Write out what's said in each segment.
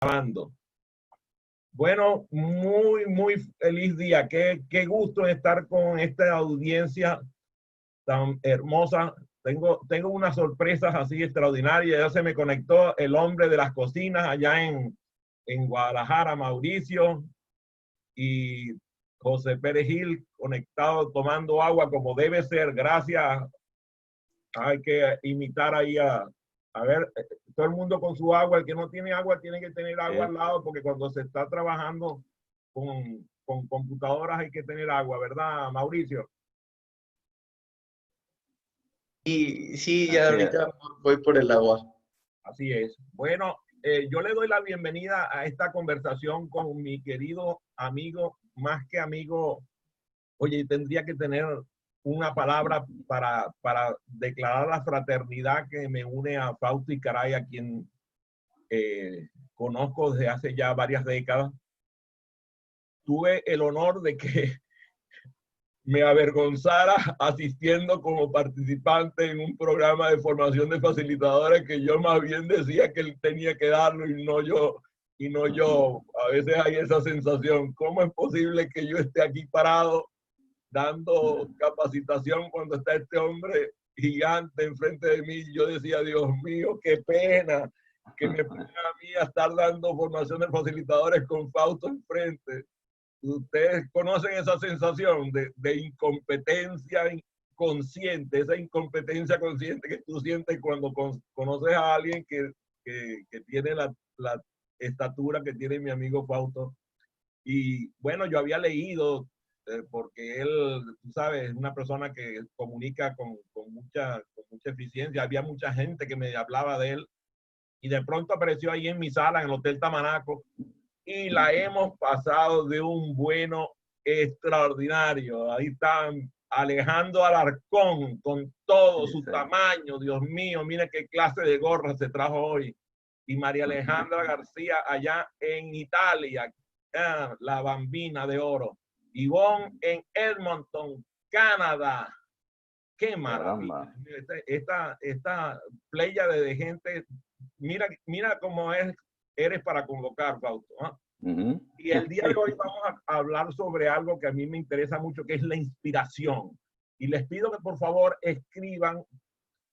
Grabando. Bueno, muy feliz día. Qué gusto estar con esta audiencia tan hermosa. Tengo unas sorpresas así extraordinarias. Ya se me conectó el hombre de las cocinas allá en Guadalajara, Mauricio, y José Pérez Gil conectado tomando agua como debe ser. Gracias. Hay que imitar ahí a ver, todo el mundo con su agua. El que no tiene agua tiene que tener agua al lado, porque cuando se está trabajando con computadoras hay que tener agua, ¿verdad, Mauricio? Y sí, ya ahorita voy por el agua. Así es. Bueno, yo le doy la bienvenida a esta conversación con mi querido amigo, más que amigo. Oye, tendría que tener una palabra para declarar la fraternidad que me une a Fausto Icaray, a quien conozco desde hace ya varias décadas. Tuve el honor de que me avergonzara asistiendo como participante en un programa de formación de facilitadores que yo más bien decía que él tenía que darlo y no yo. A veces hay esa sensación. ¿Cómo es posible que yo esté aquí parado dando capacitación cuando está este hombre gigante enfrente de mí? Yo decía, Dios mío, qué pena que me pongan a mí a estar dando formación de facilitadores con Fausto enfrente. Ustedes conocen esa sensación de incompetencia consciente, esa incompetencia consciente que tú sientes cuando conoces a alguien que tiene la estatura que tiene mi amigo Fausto. Y bueno, yo había leído, porque él, tú sabes, es una persona que comunica con mucha eficiencia. Había mucha gente que me hablaba de él y de pronto apareció ahí en mi sala, en el Hotel Tamanaco, y la hemos pasado de un bueno extraordinario. Ahí están Alejandro Alarcón con todo su tamaño. Dios mío, mire qué clase de gorra se trajo hoy. Y María Alejandra García allá en Italia, la bambina de oro. Ivonne en Edmonton, Canadá. Qué maravilla. Esta playa de gente, mira cómo eres para convocar, Fausto. Y el día de hoy vamos a hablar sobre algo que a mí me interesa mucho, que es la inspiración. Y les pido que por favor escriban,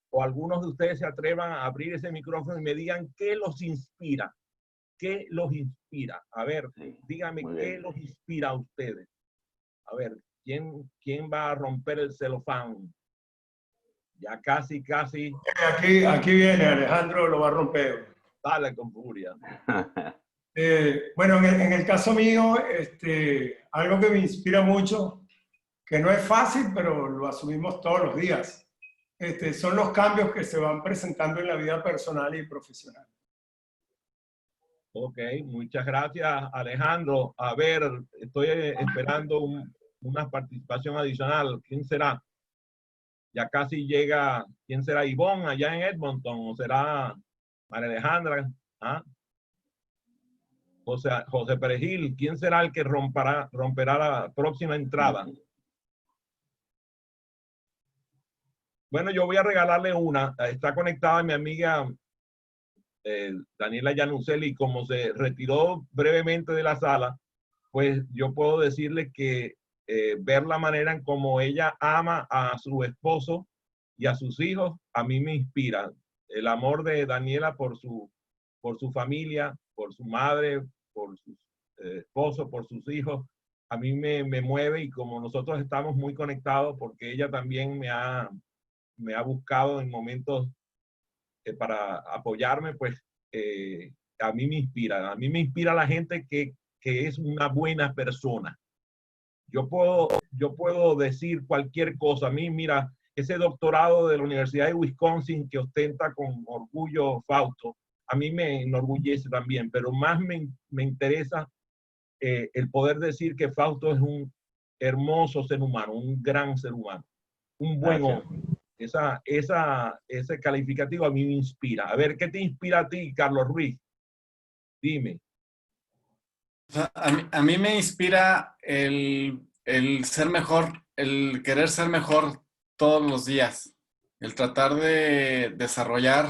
o algunos de ustedes se atrevan a abrir ese micrófono y me digan qué los inspira. ¿Qué los inspira? A ver, díganme qué los inspira a ustedes. A ver, ¿quién va a romper el celofán? Ya casi. Aquí viene, Alejandro lo va a romper. Dale con furia. Bueno, en el caso mío, algo que me inspira mucho, que no es fácil, pero lo asumimos todos los días, son los cambios que se van presentando en la vida personal y profesional. Ok, muchas gracias, Alejandro. A ver, estoy esperando una participación adicional. ¿Quién será? Ya casi llega. ¿Quién será? Ivonne allá en Edmonton, o será María Alejandra. José Pérez Gil. ¿Quién será el que romperá la próxima entrada? Bueno, yo voy a regalarle una. Está conectada mi amiga Daniela Yanuseli, y como se retiró brevemente de la sala, pues yo puedo decirle que ver la manera en cómo ella ama a su esposo y a sus hijos, a mí me inspira. El amor de Daniela por su familia, por su madre, por su esposo, por sus hijos, a mí me mueve. Y como nosotros estamos muy conectados, porque ella también me ha buscado en momentos para apoyarme, pues a mí me inspira. A mí me inspira la gente que es una buena persona. Yo puedo decir cualquier cosa. A mí, mira, ese doctorado de la Universidad de Wisconsin que ostenta con orgullo Fausto, a mí me enorgullece también, pero más me interesa el poder decir que Fausto es un hermoso ser humano, un gran ser humano, un buen hombre. Ese calificativo a mí me inspira. A ver, ¿qué te inspira a ti, Carlos Ruiz? Dime. A mí me inspira el ser mejor, el querer ser mejor todos los días, el tratar de desarrollar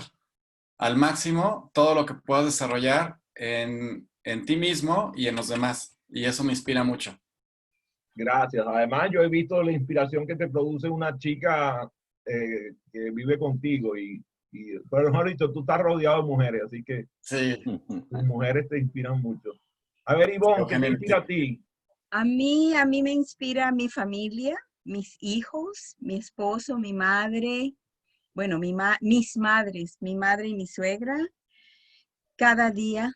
al máximo todo lo que puedas desarrollar en ti mismo y en los demás. Y eso me inspira mucho. Gracias. Además, yo he visto la inspiración que te produce una chica que vive contigo pero mejor dicho, tú estás rodeado de mujeres, así que Sí. tus mujeres te inspiran mucho. A ver, Ivonne, ¿qué te inspira a ti? A mí me inspira mi familia, mis hijos, mi esposo, mi madre, bueno, mis madres, mi madre y mi suegra, cada día.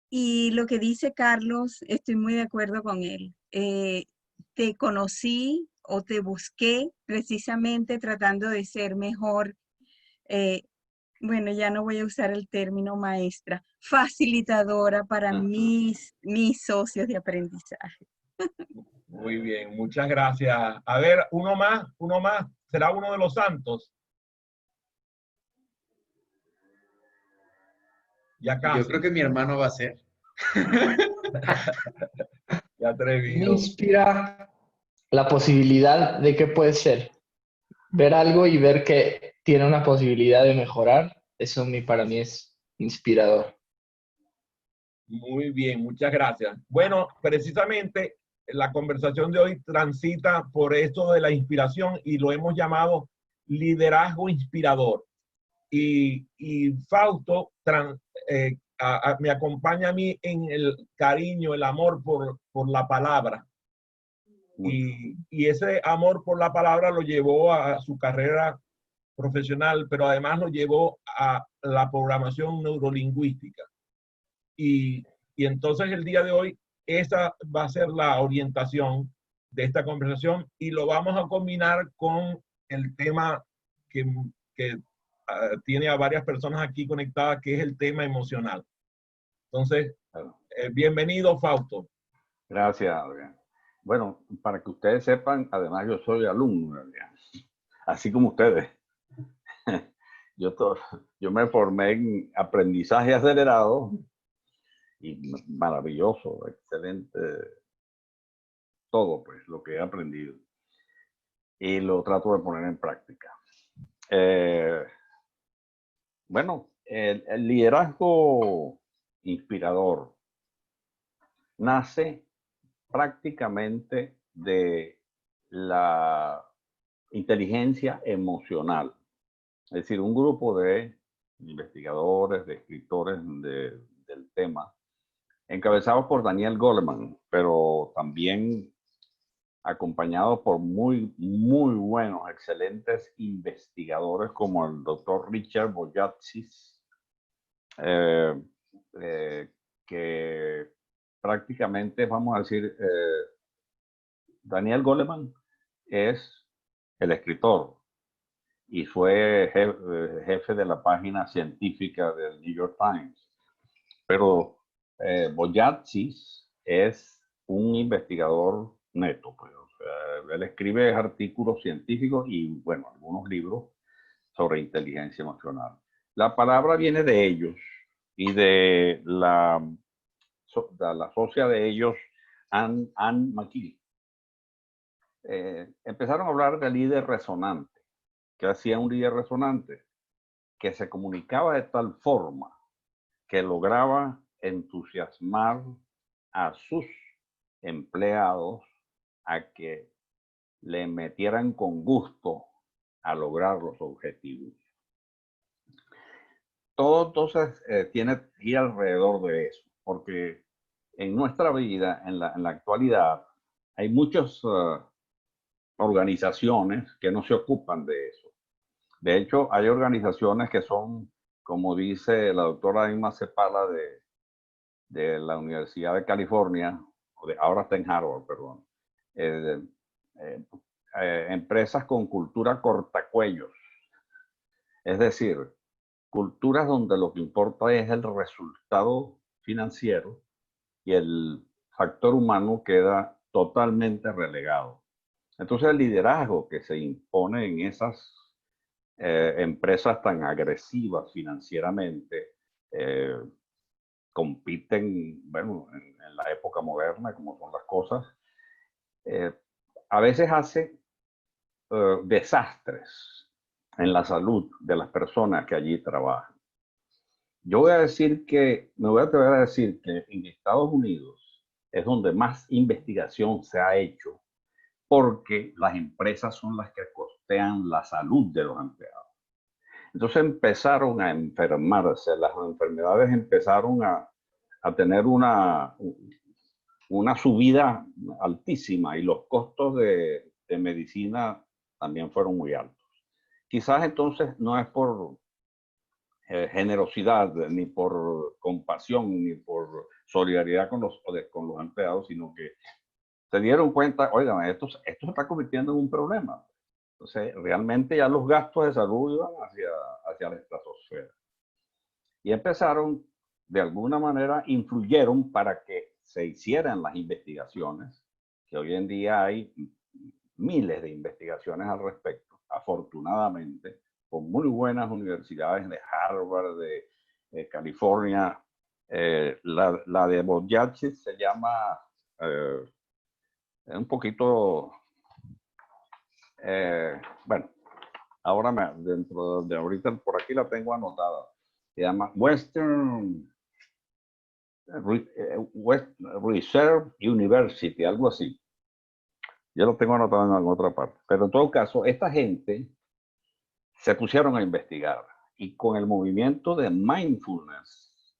Y lo que dice Carlos, estoy muy de acuerdo con él. Te conocí o te busqué precisamente tratando de ser mejor. eh, bueno, ya no voy a usar el término maestra, facilitadora para mis socios de aprendizaje. Muy bien, muchas gracias. A ver, uno más. ¿Será uno de los santos? Ya casi. Yo creo que mi hermano va a ser. Ya Me atrevido. inspira la posibilidad de que puede ser. Ver algo y ver que tiene una posibilidad de mejorar, eso para mí es inspirador. Muy bien, muchas gracias. Bueno, precisamente la conversación de hoy transita por esto de la inspiración y lo hemos llamado liderazgo inspirador. Y Fausto me acompaña a mí en el cariño, el amor por la palabra. Y ese amor por la palabra lo llevó a su carrera profesional, pero además lo llevó a la programación neurolingüística. Y entonces el día de hoy, esa va a ser la orientación de esta conversación y lo vamos a combinar con el tema que tiene a varias personas aquí conectadas, que es el tema emocional. Entonces, bienvenido, Fausto. Gracias, Adrián. Bueno, para que ustedes sepan, además yo soy alumno, Adrián, así como ustedes. Yo me formé en aprendizaje acelerado y maravilloso, excelente, todo pues lo que he aprendido y lo trato de poner en práctica. Bueno, el liderazgo inspirador nace prácticamente de la inteligencia emocional. Es decir, un grupo de investigadores, de escritores del tema, encabezados por Daniel Goleman, pero también acompañados por muy buenos, excelentes investigadores como el doctor Richard Boyatzis, que prácticamente, vamos a decir, Daniel Goleman es el escritor y fue jefe de la página científica del New York Times. Pero Boyatzis es un investigador neto, pues. O sea, él escribe artículos científicos y, bueno, algunos libros sobre inteligencia emocional. La palabra viene de ellos y de la socia de ellos, Anne McKee. Empezaron a hablar de líder resonante. ¿Qué hacía un líder resonante? Que se comunicaba de tal forma que lograba entusiasmar a sus empleados a que le metieran con gusto a lograr los objetivos. Todo entonces tiene que ir alrededor de eso, porque en nuestra vida, en la actualidad, hay muchas organizaciones que no se ocupan de eso. De hecho, hay organizaciones que son, como dice la doctora Inma Cepala de la Universidad de California, ahora está en Harvard, perdón, empresas con cultura cortacuellos. Es decir, culturas donde lo que importa es el resultado financiero y el factor humano queda totalmente relegado. Entonces el liderazgo que se impone en esas empresas tan agresivas financieramente compiten, bueno, en la época moderna, como son las cosas, a veces hace desastres en la salud de las personas que allí trabajan. Yo voy a decir que, me voy a atrever a decir que en Estados Unidos es donde más investigación se ha hecho, porque las empresas son las que costean la salud de los empleados. Entonces empezaron a enfermarse, las enfermedades empezaron a tener una subida altísima y los costos de medicina también fueron muy altos. Quizás entonces no es por generosidad, ni por compasión, ni por solidaridad con los empleados, sino que se dieron cuenta, oigan, esto se está convirtiendo en un problema. Entonces, realmente ya los gastos de salud iban hacia la estratosfera. Y empezaron, de alguna manera, influyeron para que se hicieran las investigaciones, que hoy en día hay miles de investigaciones al respecto, afortunadamente, con muy buenas universidades de Harvard, de California. La de Boyachi se llama un poquito, bueno, ahora dentro de ahorita por aquí la tengo anotada. Se llama Western Reserve University, algo así. Yo lo tengo anotado en otra parte. Pero en todo caso, esta gente se pusieron a investigar y con el movimiento de mindfulness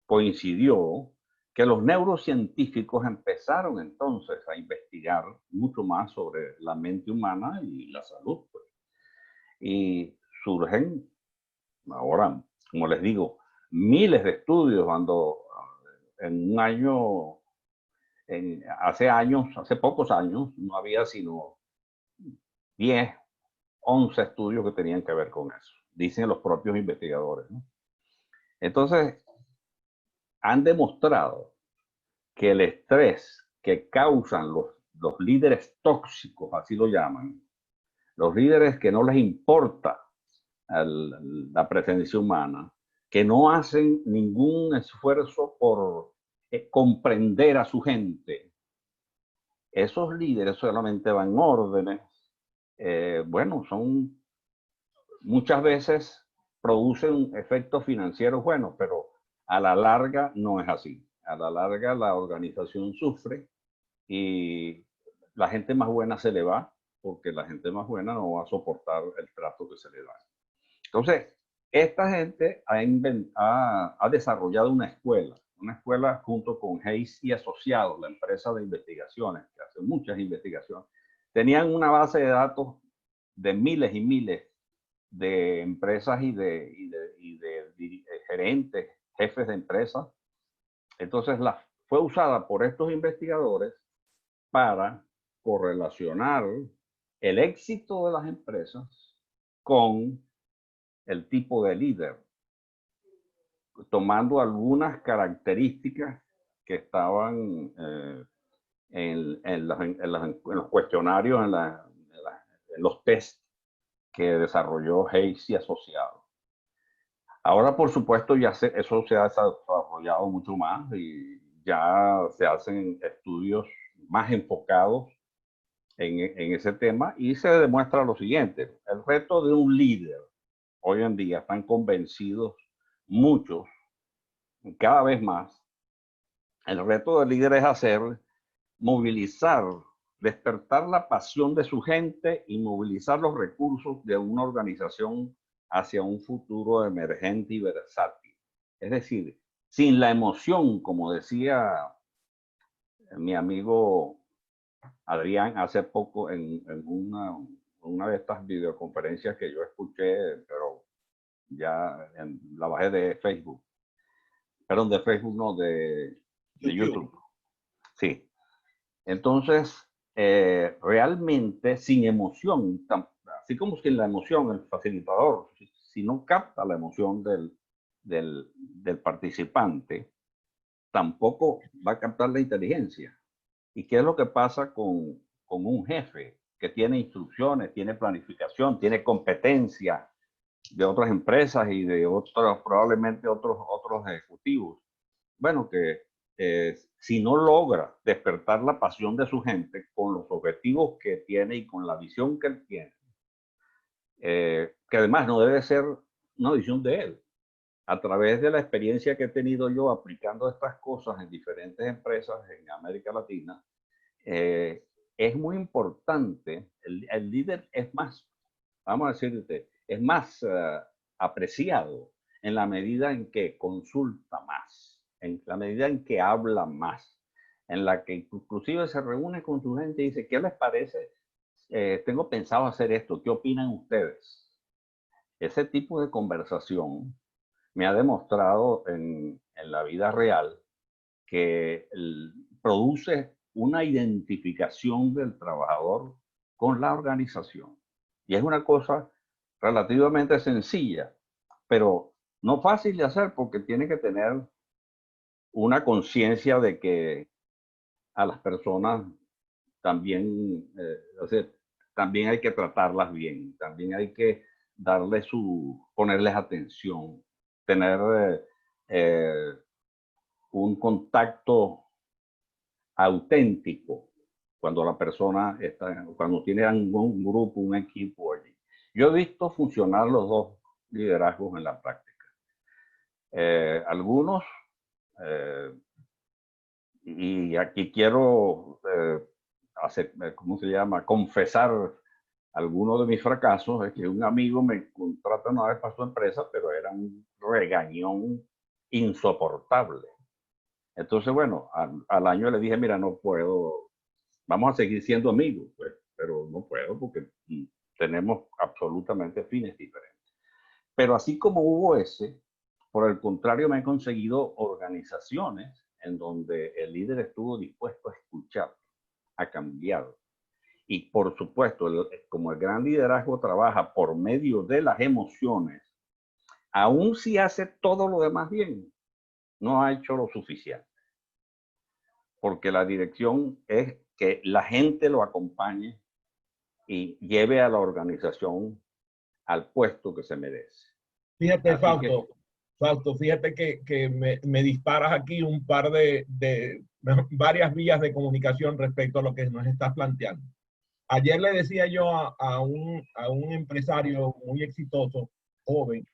coincidió que los neurocientíficos empezaron entonces a investigar mucho más sobre la mente humana y la salud. Pues. Y surgen ahora, como les digo, miles de estudios cuando en un año, hace pocos años, no había sino 10, 11 estudios que tenían que ver con eso, dicen los propios investigadores, ¿no? Entonces, han demostrado que el estrés que causan los líderes tóxicos, así lo llaman, los líderes que no les importa la presencia humana, que no hacen ningún esfuerzo por comprender a su gente, esos líderes solamente van órdenes, bueno, son muchas veces producen efectos financieros buenos, pero a la larga no es así. A la larga la organización sufre y la gente más buena se le va porque la gente más buena no va a soportar el trato que se le da. Entonces, esta gente ha desarrollado una escuela junto con Hayes y Asociados, la empresa de investigaciones, que hace muchas investigaciones. Tenían una base de datos de miles y miles de empresas y de gerentes, jefes de empresas. Entonces, fue usada por estos investigadores para correlacionar el éxito de las empresas con el tipo de líder, tomando algunas características que estaban en los cuestionarios, en los test que desarrolló Hayes y Asociados. Ahora, por supuesto, eso se ha desarrollado mucho más y ya se hacen estudios más enfocados en ese tema y se demuestra lo siguiente. El reto de un líder, hoy en día están convencidos muchos, cada vez más, el reto del líder es movilizar, despertar la pasión de su gente y movilizar los recursos de una organización hacia un futuro emergente y versátil. Es decir, sin la emoción, como decía mi amigo Adrián hace poco en una de estas videoconferencias que yo escuché, pero ya la bajé de Facebook. Perdón, de Facebook no, de YouTube. Sí. Entonces, realmente sin emoción, así como sin la emoción, el facilitador, si no capta la emoción del participante, tampoco va a captar la inteligencia. ¿Y qué es lo que pasa con un jefe que tiene instrucciones, tiene planificación, tiene competencia de otras empresas y de otros, probablemente otros ejecutivos? Bueno, que si no logra despertar la pasión de su gente con los objetivos que tiene y con la visión que él tiene, que además no debe ser una visión de él, a través de la experiencia que he tenido yo aplicando estas cosas en diferentes empresas en América Latina, es muy importante. El líder es más, vamos a decirte, es más apreciado en la medida en que consulta más, en la medida en que habla más, en la que inclusive se reúne con su gente y dice, ¿qué les parece? Tengo pensado hacer esto, ¿qué opinan ustedes? Ese tipo de conversación me ha demostrado en la vida real que produce una identificación del trabajador con la organización. Y es una cosa relativamente sencilla, pero no fácil de hacer porque tiene que tener una conciencia de que a las personas también, o sea, también hay que tratarlas bien, también hay que ponerles atención, tener un contacto auténtico cuando la persona cuando tiene un grupo, un equipo allí. Yo he visto funcionar los dos liderazgos en la práctica. Algunos, y aquí quiero ¿cómo se llama? Confesar algunos de mis fracasos. Es que un amigo me contrata una vez para su empresa, pero era un regañón insoportable. Entonces, bueno, al año le dije, mira, no puedo, vamos a seguir siendo amigos, pues, pero no puedo porque tenemos absolutamente fines diferentes. Pero así como hubo ese, por el contrario, me he conseguido organizaciones en donde el líder estuvo dispuesto a escuchar, a cambiar. Y por supuesto, como el gran liderazgo trabaja por medio de las emociones, aun si hace todo lo demás bien, no ha hecho lo suficiente. Porque la dirección es que la gente lo acompañe y lleve a la organización al puesto que se merece. Fíjate, Fausto, fíjate que me disparas aquí un par de varias vías de comunicación respecto a lo que nos estás planteando. Ayer le decía yo a un empresario muy exitoso, joven,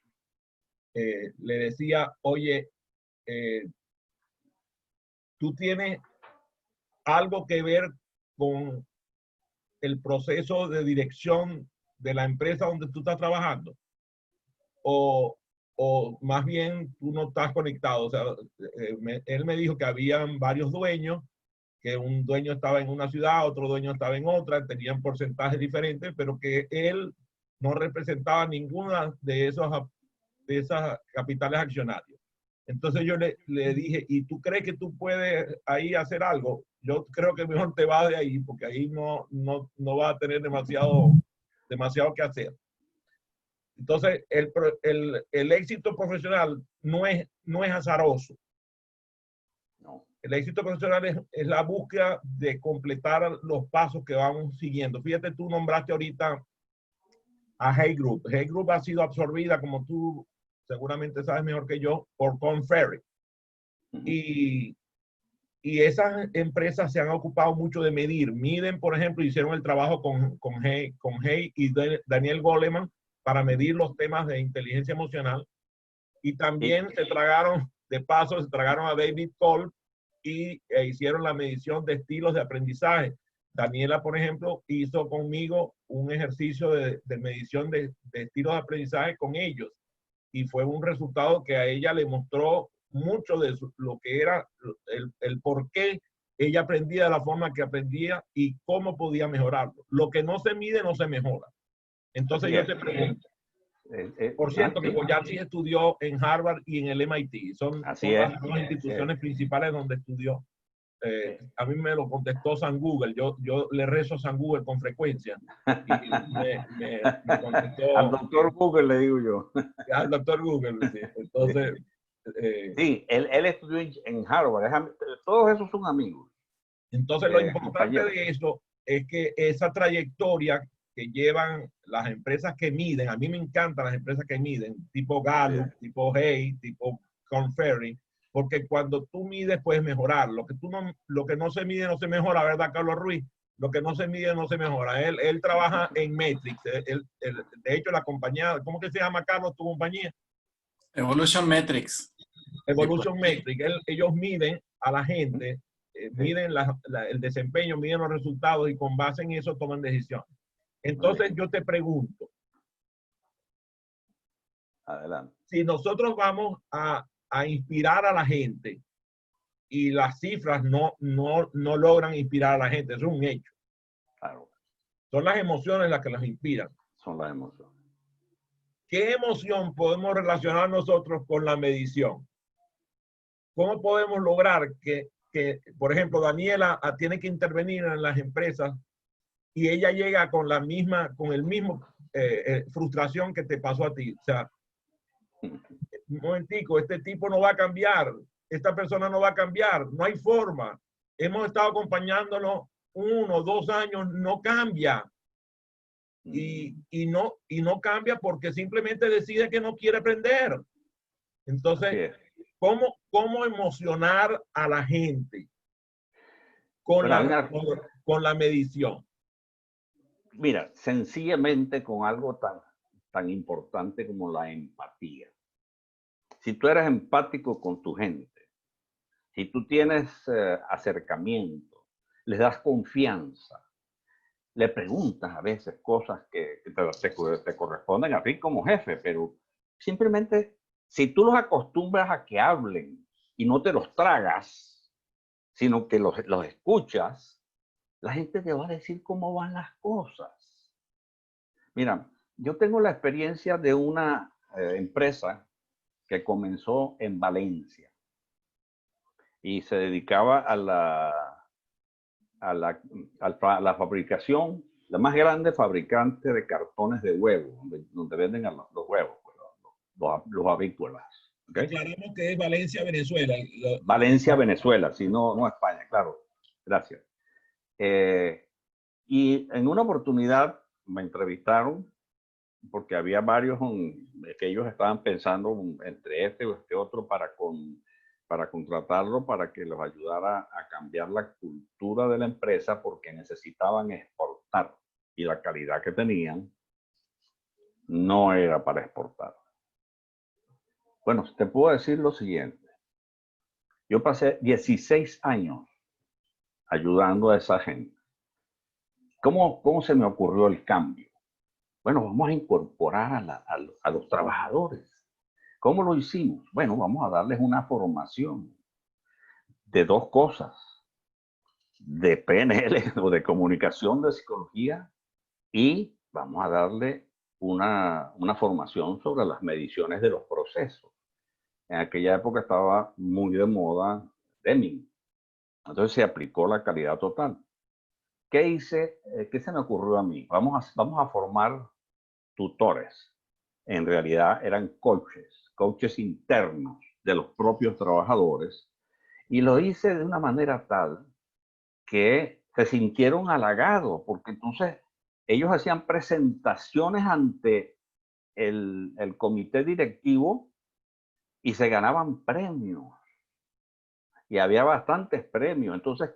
le decía, oye, tú tienes algo que ver con el proceso de dirección de la empresa donde tú estás trabajando, o más bien tú no estás conectado. O sea, él me dijo que habían varios dueños, que un dueño estaba en una ciudad, otro dueño estaba en otra, tenían porcentajes diferentes, pero que él no representaba ninguna de esas capitales accionarios. Entonces yo le dije, ¿y tú crees que tú puedes ahí hacer algo? Yo creo que mejor te vas de ahí, porque ahí no va a tener demasiado que hacer. Entonces, el éxito profesional no es azaroso. No. El éxito profesional es la búsqueda de completar los pasos que vamos siguiendo. Fíjate, tú nombraste ahorita a Hay Group. Hay Group ha sido absorbida, como tú seguramente sabes mejor que yo, por Korn Ferry. Y esas empresas se han ocupado mucho de medir. Miden, por ejemplo, hicieron el trabajo con Hay y Daniel Goleman para medir los temas de inteligencia emocional. Y también se tragaron a David Kolb y hicieron la medición de estilos de aprendizaje. Daniela, por ejemplo, hizo conmigo un ejercicio de medición de estilos de aprendizaje con ellos. Y fue un resultado que a ella le mostró mucho de lo que era el por qué ella aprendía de la forma que aprendía y cómo podía mejorarlo. Lo que no se mide no se mejora. Entonces yo te pregunto, por cierto, que Boyatzis estudió en Harvard y en el MIT. Son las dos instituciones principales donde estudió. A mí me lo contestó San Google. Yo le rezo a San Google con frecuencia. Y me contestó. Al doctor Google le digo yo. Al doctor Google, sí. Entonces. Sí, él estudió en Harvard. Todos esos son amigos. Entonces, lo importante de eso es que esa trayectoria que llevan las empresas que miden, a mí me encantan las empresas que miden, tipo Gallup, tipo Hay, tipo Korn Ferry, porque cuando tú mides puedes mejorar. Lo que no se mide no se mejora, ¿verdad, Carlos Ruiz? Lo que no se mide no se mejora. Él trabaja en Metrics. De hecho, la compañía, ¿cómo que se llama, Carlos, tu compañía? Evolution Metrics. Evolution Metric. Ellos miden a la gente, miden el desempeño, miden los resultados y con base en eso toman decisiones. Entonces yo te pregunto. Adelante. Si nosotros vamos a inspirar a la gente y las cifras no logran inspirar a la gente, eso es un hecho. Claro. Son las emociones las que las inspiran. Son las emociones. ¿Qué emoción podemos relacionar nosotros con la medición? ¿Cómo podemos lograr que por ejemplo, Daniela tiene que intervenir en las empresas y ella llega con el mismo frustración que te pasó a ti? O sea, un momentico, este tipo no va a cambiar, esta persona no va a cambiar, no hay forma. Hemos estado acompañándolo 1 o 2 años, no cambia. Y no cambia porque simplemente decide que no quiere aprender. Entonces, ¿cómo emocionar a la gente con la medición? Mira, sencillamente con algo tan importante como la empatía. Si tú eres empático con tu gente, si tú tienes acercamiento, les das confianza, le preguntas a veces cosas que te corresponden a ti como jefe, pero simplemente si tú los acostumbras a que hablen y no te los tragas, sino que los escuchas, la gente te va a decir cómo van las cosas. Mira, yo tengo la experiencia de una empresa que comenzó en Valencia y se dedicaba a la fabricación, la más grande fabricante de cartones de huevos, donde venden los huevos, los avícolas. ¿Okay? Aclaramos que es Valencia, Venezuela. Valencia, Venezuela, si no España, claro. Gracias. Y en una oportunidad me entrevistaron porque había varios que ellos estaban pensando entre este o este otro para contratarlo, para que los ayudara a cambiar la cultura de la empresa porque necesitaban exportar y la calidad que tenían no era para exportar. Bueno, te puedo decir lo siguiente. Yo pasé 16 años ayudando a esa gente. ¿Cómo se me ocurrió el cambio? Bueno, vamos a incorporar a los trabajadores. ¿Cómo lo hicimos? Bueno, vamos a darles una formación de 2 cosas, de PNL o de comunicación de psicología, y vamos a darle una formación sobre las mediciones de los procesos. En aquella época estaba muy de moda Deming. Entonces se aplicó la calidad total. ¿Qué hice? ¿Qué se me ocurrió a mí? Vamos a formar tutores. En realidad eran coaches internos de los propios trabajadores, y lo hice de una manera tal que se sintieron halagados, porque entonces ellos hacían presentaciones ante el comité directivo y se ganaban premios. Y había bastantes premios. Entonces,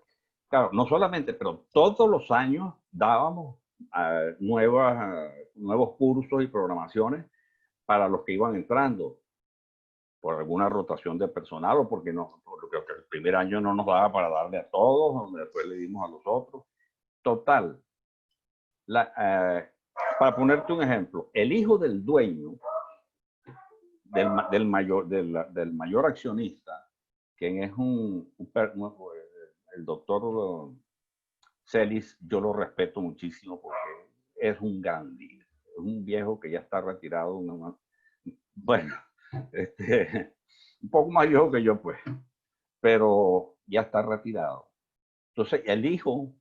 claro, no solamente, pero todos los años dábamos nuevos cursos y programaciones para los que iban entrando, por alguna rotación de personal o porque el primer año no nos daba para darle a todos, después le dimos a los otros. Total. Para ponerte un ejemplo, el hijo del dueño, del mayor accionista, quien es el doctor Celis, yo lo respeto muchísimo porque es un gran líder, es un viejo que ya está retirado, bueno, un poco más viejo que yo pues, pero ya está retirado. Entonces el hijo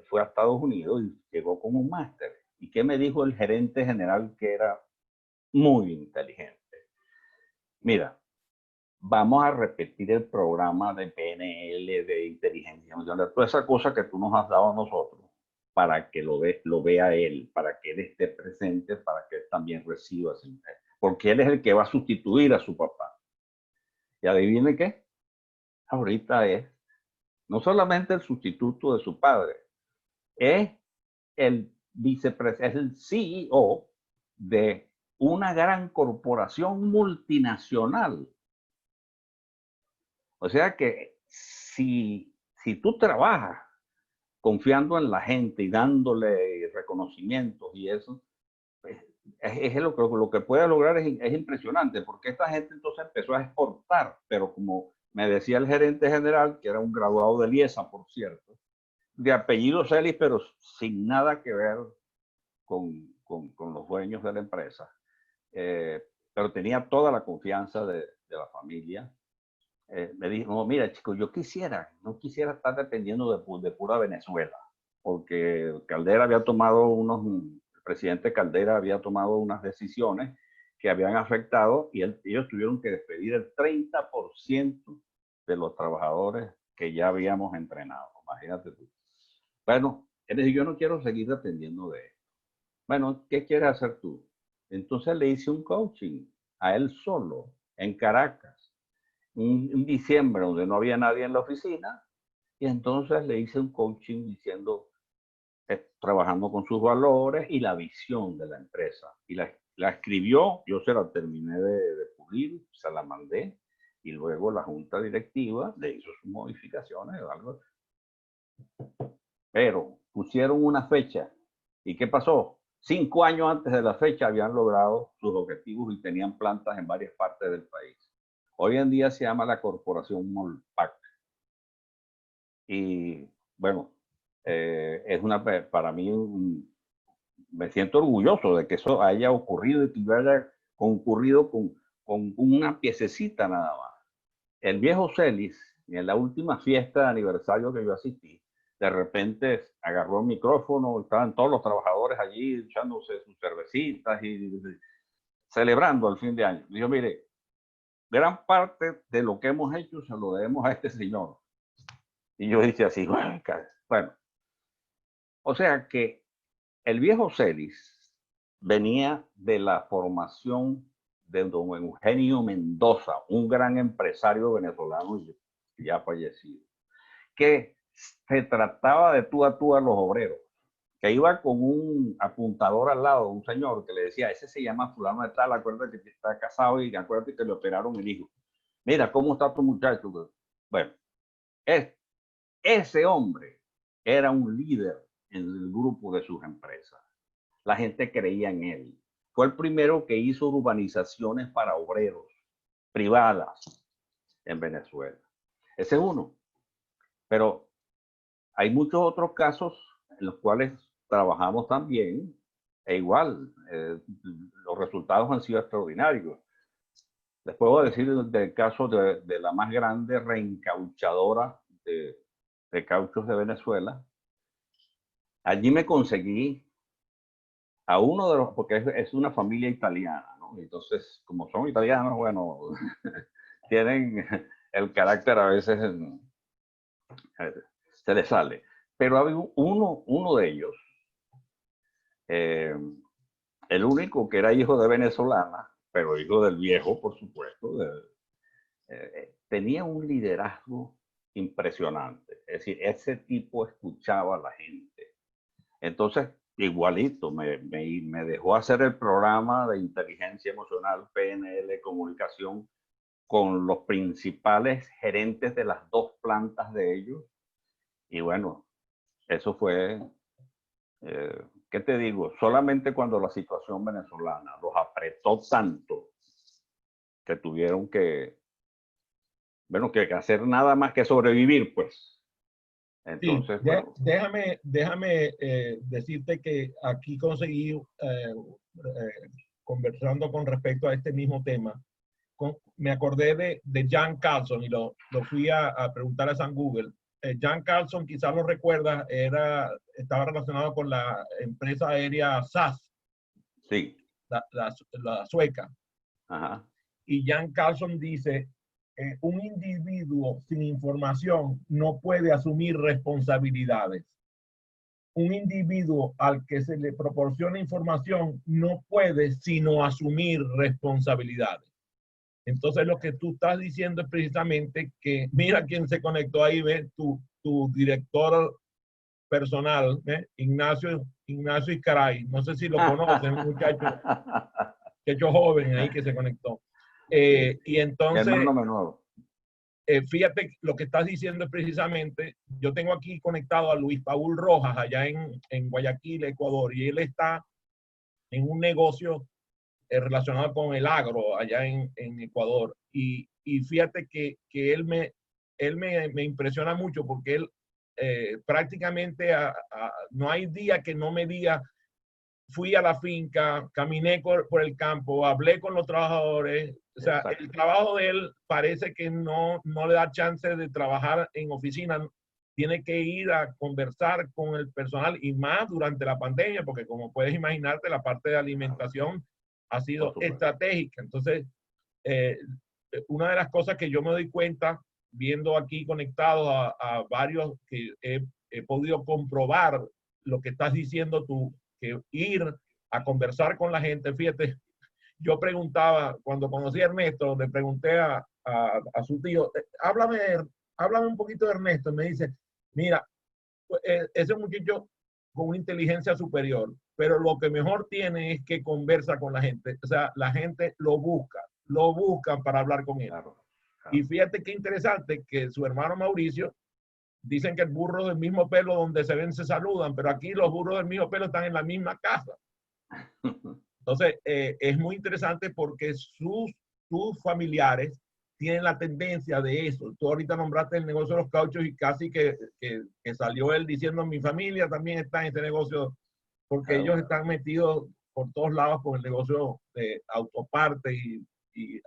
fue a Estados Unidos y llegó con un máster. ¿Y qué me dijo el gerente general, que era muy inteligente? Mira, vamos a repetir el programa de PNL, de inteligencia emocional, toda esa cosa que tú nos has dado a nosotros, para que lo vea él, para que él esté presente, para que él también reciba, porque él es el que va a sustituir a su papá. Y adivine qué, ahorita es no solamente el sustituto de su padre, es el vicepresidente, es el CEO de una gran corporación multinacional. O sea que si tú trabajas confiando en la gente y dándole reconocimientos y eso, pues, es lo que puede lograr es impresionante, porque esta gente entonces empezó a exportar, pero como me decía el gerente general, que era un graduado de Liesa, por cierto, de apellido Celis, pero sin nada que ver con los dueños de la empresa, pero tenía toda la confianza de la familia. Me dijo, no, mira, chico, no quisiera estar dependiendo de pura Venezuela, porque Caldera había tomado el presidente Caldera había tomado unas decisiones que habían afectado y ellos tuvieron que despedir el 30% de los trabajadores que ya habíamos entrenado. Imagínate tú. Bueno, él dijo, yo no quiero seguir dependiendo de él. Bueno, ¿qué quieres hacer tú? Entonces le hice un coaching a él solo en Caracas. Un diciembre donde no había nadie en la oficina, y entonces le hice un coaching diciendo, trabajando con sus valores y la visión de la empresa. Y la escribió, yo se la terminé de pulir, se la mandé, y luego la junta directiva le hizo sus modificaciones o algo. Pero pusieron una fecha. ¿Y qué pasó? 5 años antes de la fecha habían logrado sus objetivos y tenían plantas en varias partes del país. Hoy en día se llama la corporación Molpac. Y bueno, para mí me siento orgulloso de que eso haya ocurrido y que haya concurrido con una piececita nada más. El viejo Celis, en la última fiesta de aniversario que yo asistí, de repente agarró el micrófono, estaban todos los trabajadores allí echándose sus cervecitas y celebrando el fin de año. Dijo, mire, gran parte de lo que hemos hecho se lo debemos a este señor. Y yo dije así, bueno, o sea que el viejo Celis venía de la formación de don Eugenio Mendoza, un gran empresario venezolano ya fallecido, que se trataba de tú a los obreros, que iba con un apuntador al lado, un señor que le decía, ese se llama fulano de tal, acuérdate que está casado y acuérdate que le operaron el hijo. Mira, ¿cómo está tu muchacho? Bueno, ese hombre era un líder en el grupo de sus empresas. La gente creía en él. Fue el primero que hizo urbanizaciones para obreros privadas en Venezuela. Ese es uno. Pero hay muchos otros casos en los cuales trabajamos también e igual, los resultados han sido extraordinarios. Les puedo decir del caso de la más grande reencauchadora de cauchos de Venezuela. Allí me conseguí a uno de los, porque es una familia italiana, ¿no? Entonces, como son italianos, bueno, tienen el carácter a veces, se les sale. Pero había uno de ellos, el único que era hijo de venezolana, pero hijo del viejo, por supuesto, tenía un liderazgo impresionante. Es decir, ese tipo escuchaba a la gente. Entonces, igualito, me dejó hacer el programa de inteligencia emocional, PNL, comunicación, con los principales gerentes de las 2 plantas de ellos. Y bueno, eso fue, ¿qué te digo? Solamente cuando la situación venezolana los apretó tanto que tuvieron que hacer nada más que sobrevivir, pues. Entonces, sí, bueno. Déjame decirte que aquí conseguí, conversando con respecto a este mismo tema, me acordé de Jan Carlson y lo fui a preguntar a San Google. Jan Carlson, quizás lo recuerdas, estaba relacionado con la empresa aérea SAS. Sí. La sueca. Ajá. Y Jan Carlson dice, un individuo sin información no puede asumir responsabilidades. Un individuo al que se le proporciona información no puede sino asumir responsabilidades. Entonces lo que tú estás diciendo es precisamente que, mira quién se conectó ahí, ¿ves? Tu director personal, ¿ves? Ignacio Iscaray. No sé si lo conocen, muchacho, muchacho joven ahí que se conectó. Y entonces, hermano menor. fíjate, lo que estás diciendo es precisamente, yo tengo aquí conectado a Luis Paul Rojas allá en Guayaquil, Ecuador, y él está en un negocio relacionado con el agro allá en Ecuador. Y fíjate que él me impresiona mucho porque él prácticamente no hay día que no me diga, fui a la finca, caminé por el campo, hablé con los trabajadores. O sea, Exacto. el trabajo de él parece que no le da chance de trabajar en oficina. Tiene que ir a conversar con el personal y más durante la pandemia, porque como puedes imaginarte, la parte de alimentación ha sido estratégica. Entonces, una de las cosas que yo me doy cuenta, viendo aquí conectados a varios que he podido comprobar lo que estás diciendo tú, que ir a conversar con la gente, fíjate, yo preguntaba, cuando conocí a Ernesto, le pregunté a su tío, háblame un poquito de Ernesto, y me dice, mira, ese muchacho con una inteligencia superior, pero lo que mejor tiene es que conversa con la gente, o sea, la gente lo buscan para hablar con él. Claro. Y fíjate qué interesante que su hermano Mauricio, dicen que el burro del mismo pelo donde se ven se saludan, pero aquí los burros del mismo pelo están en la misma casa. Entonces, es muy interesante porque sus familiares tienen la tendencia de eso. Tú ahorita nombraste el negocio de los cauchos y casi que salió él diciendo, mi familia también está en este negocio, porque ellos están metidos por todos lados con el negocio de autopartes y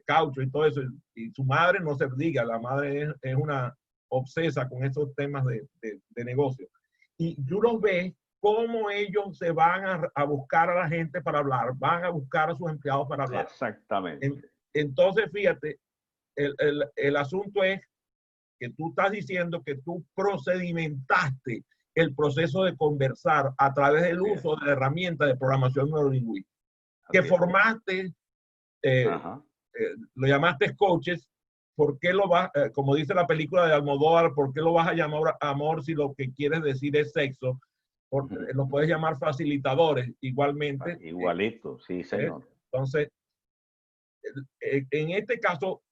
caucho y todo eso. Y su madre no se diga, la madre es una obsesa con esos temas de negocio. Y tú los ves cómo ellos se van a buscar a la gente para hablar, van a buscar a sus empleados para hablar. Exactamente. Entonces, fíjate, el asunto es que tú estás diciendo que tú procedimentaste el proceso de conversar a través del uso de la herramienta de programación neurolingüística, que formaste, lo llamaste coaches. ¿Por qué lo vas, como dice la película de Almodóvar, por qué lo vas a llamar amor si lo que quieres decir es sexo? Porque lo puedes llamar facilitadores igualmente. Igualito, sí, señor. Entonces, en este caso,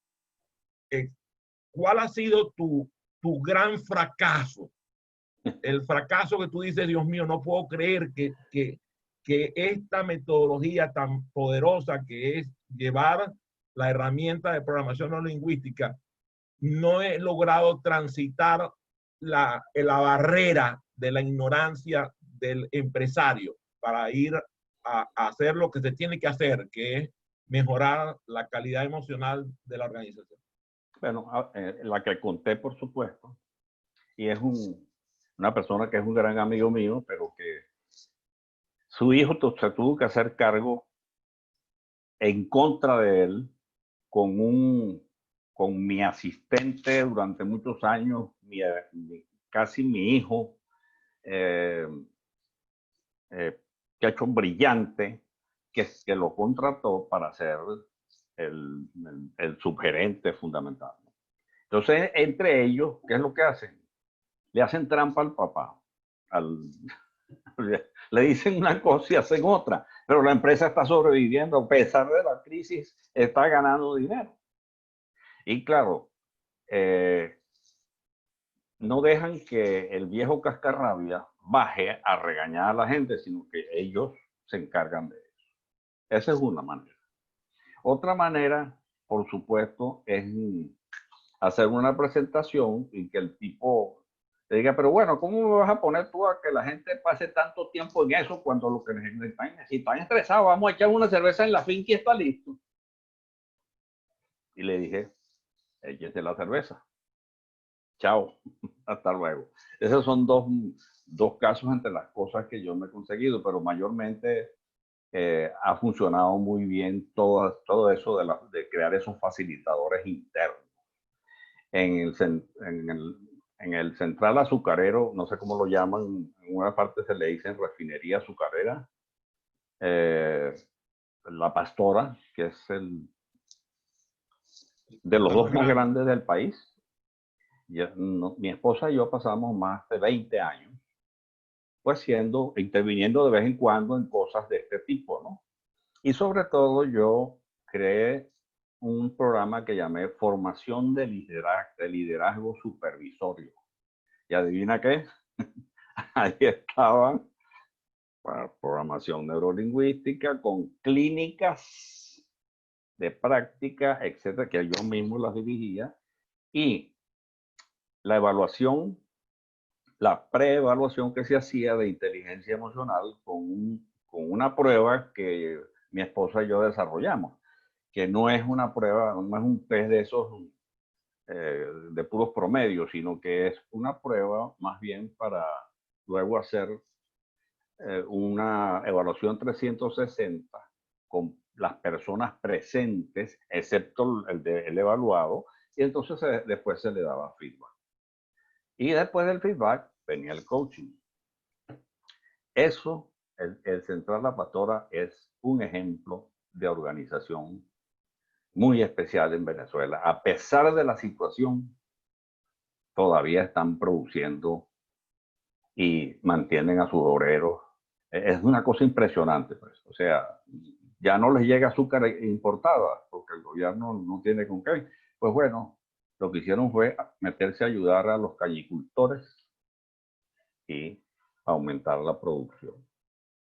¿cuál ha sido tu gran fracaso? El fracaso que tú dices, Dios mío, no puedo creer que esta metodología tan poderosa que es llevar la herramienta de programación no lingüística, no he logrado transitar la barrera de la ignorancia del empresario para ir a hacer lo que se tiene que hacer, que es mejorar la calidad emocional de la organización. Bueno, la que conté, por supuesto, y es una persona que es un gran amigo mío, pero que su hijo se tuvo que hacer cargo en contra de él con mi asistente durante muchos años, casi mi hijo, muchacho brillante, que lo contrató para ser el subgerente fundamental. Entonces, entre ellos, ¿qué es lo que hacen? Le hacen trampa al papá. Le dicen una cosa y hacen otra, pero la empresa está sobreviviendo, a pesar de la crisis, está ganando dinero. Y claro, no dejan que el viejo cascarrabia baje a regañar a la gente, sino que ellos se encargan de eso. Esa es una manera. Otra manera, por supuesto, es hacer una presentación y que el tipo te diga, pero bueno, ¿cómo me vas a poner tú a que la gente pase tanto tiempo en eso cuando lo que necesitan, si están estresados, vamos a echar una cerveza en la finca y está listo? Y le dije, échese la cerveza. Chao, hasta luego. Esos son dos casos entre las cosas que yo me he conseguido, pero mayormente ha funcionado muy bien todo eso de crear esos facilitadores internos. En el central azucarero, no sé cómo lo llaman, en una parte se le dicen refinería azucarera, La Pastora, que es de los dos más grandes del país. Mi esposa y yo pasamos más de 20 años, pues interviniendo de vez en cuando en cosas de este tipo, ¿no? Y sobre todo yo creé un programa que llamé Formación de Liderazgo Supervisorio. ¿Y adivina qué? Ahí estaban programación neurolingüística con clínicas de práctica, etcétera, que yo mismo las dirigía, y la evaluación, la preevaluación que se hacía de inteligencia emocional con una prueba que mi esposa y yo desarrollamos, que no es una prueba, no es un test de esos de puros promedios, sino que es una prueba más bien para luego hacer una evaluación 360 con las personas presentes, excepto el evaluado, y entonces después se le daba feedback. Y después del feedback venía el coaching. Eso, el Central La Pastora es un ejemplo de organización muy especial en Venezuela. A pesar de la situación, todavía están produciendo y mantienen a sus obreros. Es una cosa impresionante, pues. O sea, ya no les llega azúcar importada porque el gobierno no tiene con qué. Pues bueno, lo que hicieron fue meterse a ayudar a los cañicultores y aumentar la producción.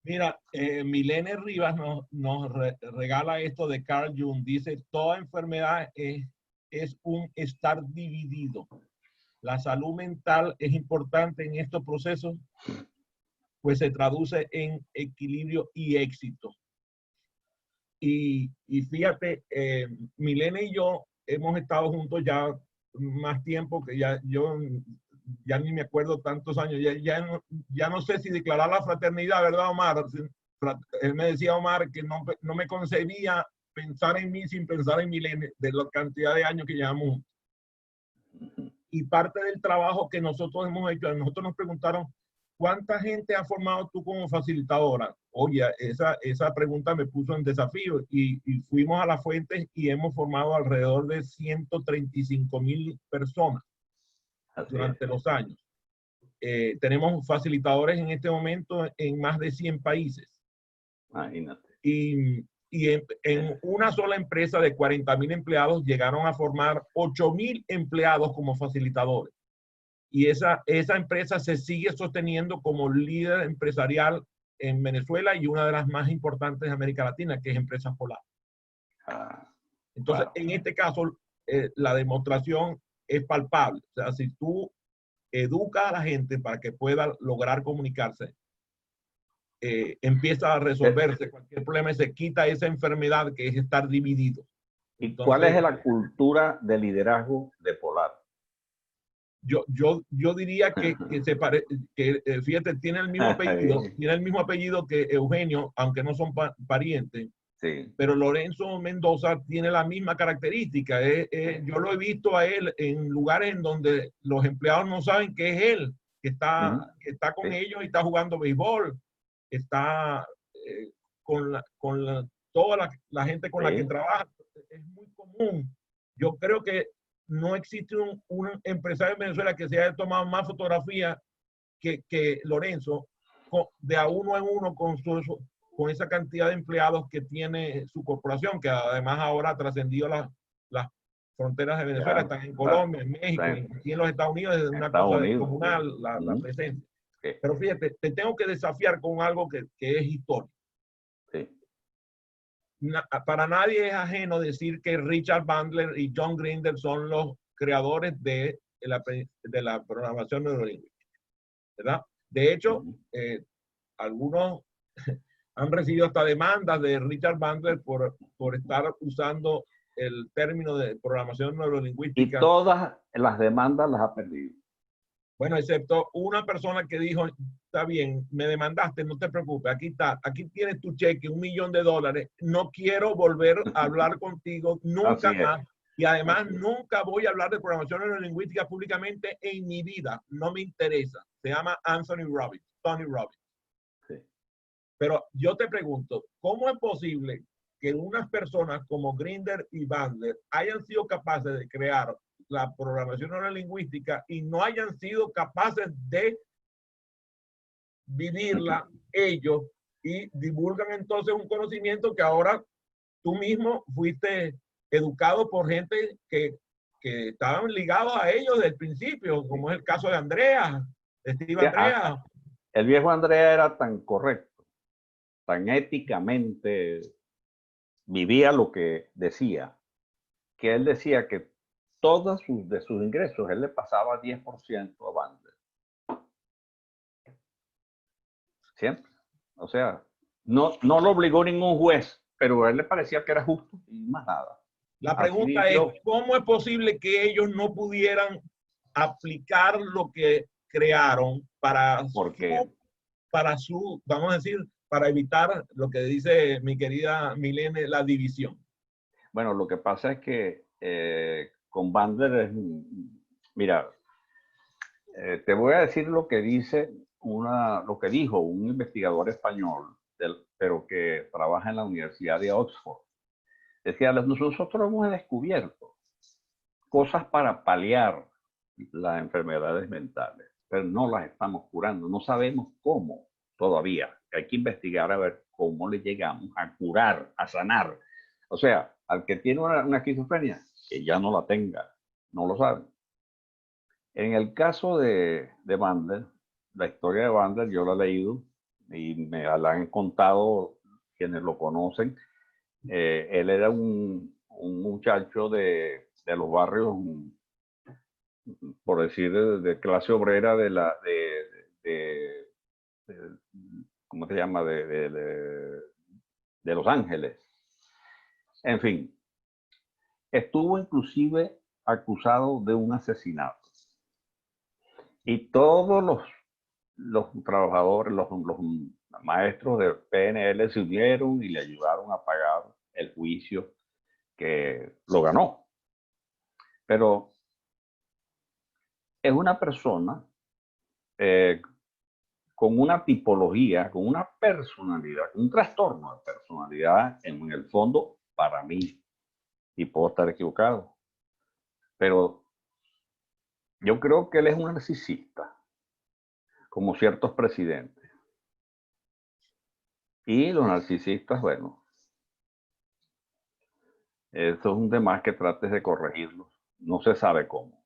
Mira, Milene Rivas nos regala esto de Carl Jung. Dice, toda enfermedad es un estar dividido. La salud mental es importante en estos procesos, pues se traduce en equilibrio y éxito. Y fíjate, Milene y yo hemos estado juntos ya más tiempo, que yo ya ni me acuerdo tantos años, ya no sé si declarar la fraternidad, ¿verdad, Omar? Él me decía, Omar, que no me concebía pensar en mí sin pensar en Milene, de la cantidad de años que llevamos. Y parte del trabajo que nosotros hemos hecho, a nosotros nos preguntaron, ¿cuánta gente has formado tú como facilitadora? Oye, esa pregunta me puso en desafío y fuimos a las fuentes y hemos formado alrededor de 135,000 personas durante los años. Tenemos facilitadores en este momento en más de 100 países. Imagínate. Y en una sola empresa de 40,000 empleados llegaron a formar 8,000 empleados como facilitadores. Y esa empresa se sigue sosteniendo como líder empresarial en Venezuela y una de las más importantes de América Latina, que es Empresas Polar. Entonces, en este caso, la demostración es palpable. O sea, si tú educas a la gente para que pueda lograr comunicarse, empieza a resolverse cualquier problema y se quita esa enfermedad que es estar dividido. ¿Y cuál es la cultura de liderazgo de Polar? Yo diría que fíjate, tiene el mismo apellido que Eugenio, aunque no son parientes. Sí. Pero Lorenzo Mendoza tiene la misma característica. Yo lo he visto a él en lugares en donde los empleados no saben que es él, que está con ellos y está jugando béisbol, está con toda la gente con la que trabaja. Es muy común. Yo creo que no existe un empresario en Venezuela que se haya tomado más fotografías que Lorenzo, de a uno en uno con esa cantidad de empleados que tiene su corporación, que además ahora ha trascendido las fronteras de Venezuela, están en Colombia, en México, y en los Estados Unidos es una cosa descomunal la presencia. Pero fíjate, te tengo que desafiar con algo que es histórico. Para nadie es ajeno decir que Richard Bandler y John Grinder son los creadores de la programación neurolingüística, ¿verdad? De hecho, algunos han recibido hasta demandas de Richard Bandler por estar usando el término de programación neurolingüística. Y todas las demandas las ha perdido. Bueno, excepto una persona que dijo, está bien, me demandaste, no te preocupes, aquí tienes tu cheque, $1 millón, no quiero volver a hablar contigo nunca más. Y además nunca voy a hablar de programación neurolingüística públicamente en mi vida, no me interesa. Se llama Tony Robbins. Sí. Pero yo te pregunto, ¿cómo es posible que unas personas como Grinder y Bandler hayan sido capaces de crear la programación neurolingüística y no hayan sido capaces de vivirla ellos y divulgan entonces un conocimiento que ahora tú mismo fuiste educado por gente que estaban ligados a ellos desde el principio, como es el caso de Andrea, de Steve Andrea. El viejo Andrea era tan correcto, tan éticamente, vivía lo que decía, que él decía que todos de sus ingresos, él le pasaba 10% a Bandler. Siempre. O sea, no lo obligó ningún juez, pero a él le parecía que era justo y más nada. La pregunta es, ¿cómo es posible que ellos no pudieran aplicar lo que crearon para su, vamos a decir, para evitar lo que dice mi querida Milene, la división? Bueno, lo que pasa es que con Bandler mira, te voy a decir lo que lo que dijo un investigador español, pero que trabaja en la Universidad de Oxford. Decía, nosotros hemos descubierto cosas para paliar las enfermedades mentales, pero no las estamos curando. No sabemos cómo todavía. Hay que investigar a ver cómo le llegamos a curar, a sanar. O sea, al que tiene una esquizofrenia, que ya no la tenga, no lo sabe. En el caso de Bandler, la historia de Bandler yo la he leído y me la han contado quienes lo conocen. Él era un muchacho de los barrios, por decir, de clase obrera ¿cómo se llama? De Los Ángeles. En fin, estuvo inclusive acusado de un asesinato. Y todos los trabajadores, los maestros de PNL se unieron y le ayudaron a pagar el juicio que lo ganó. Pero es una persona con una tipología, con una personalidad, un trastorno de personalidad en el fondo para mí. Y puedo estar equivocado. Pero yo creo que él es un narcisista, como ciertos presidentes. Y los narcisistas, bueno, eso es un tema que trates de corregirlo. No se sabe cómo.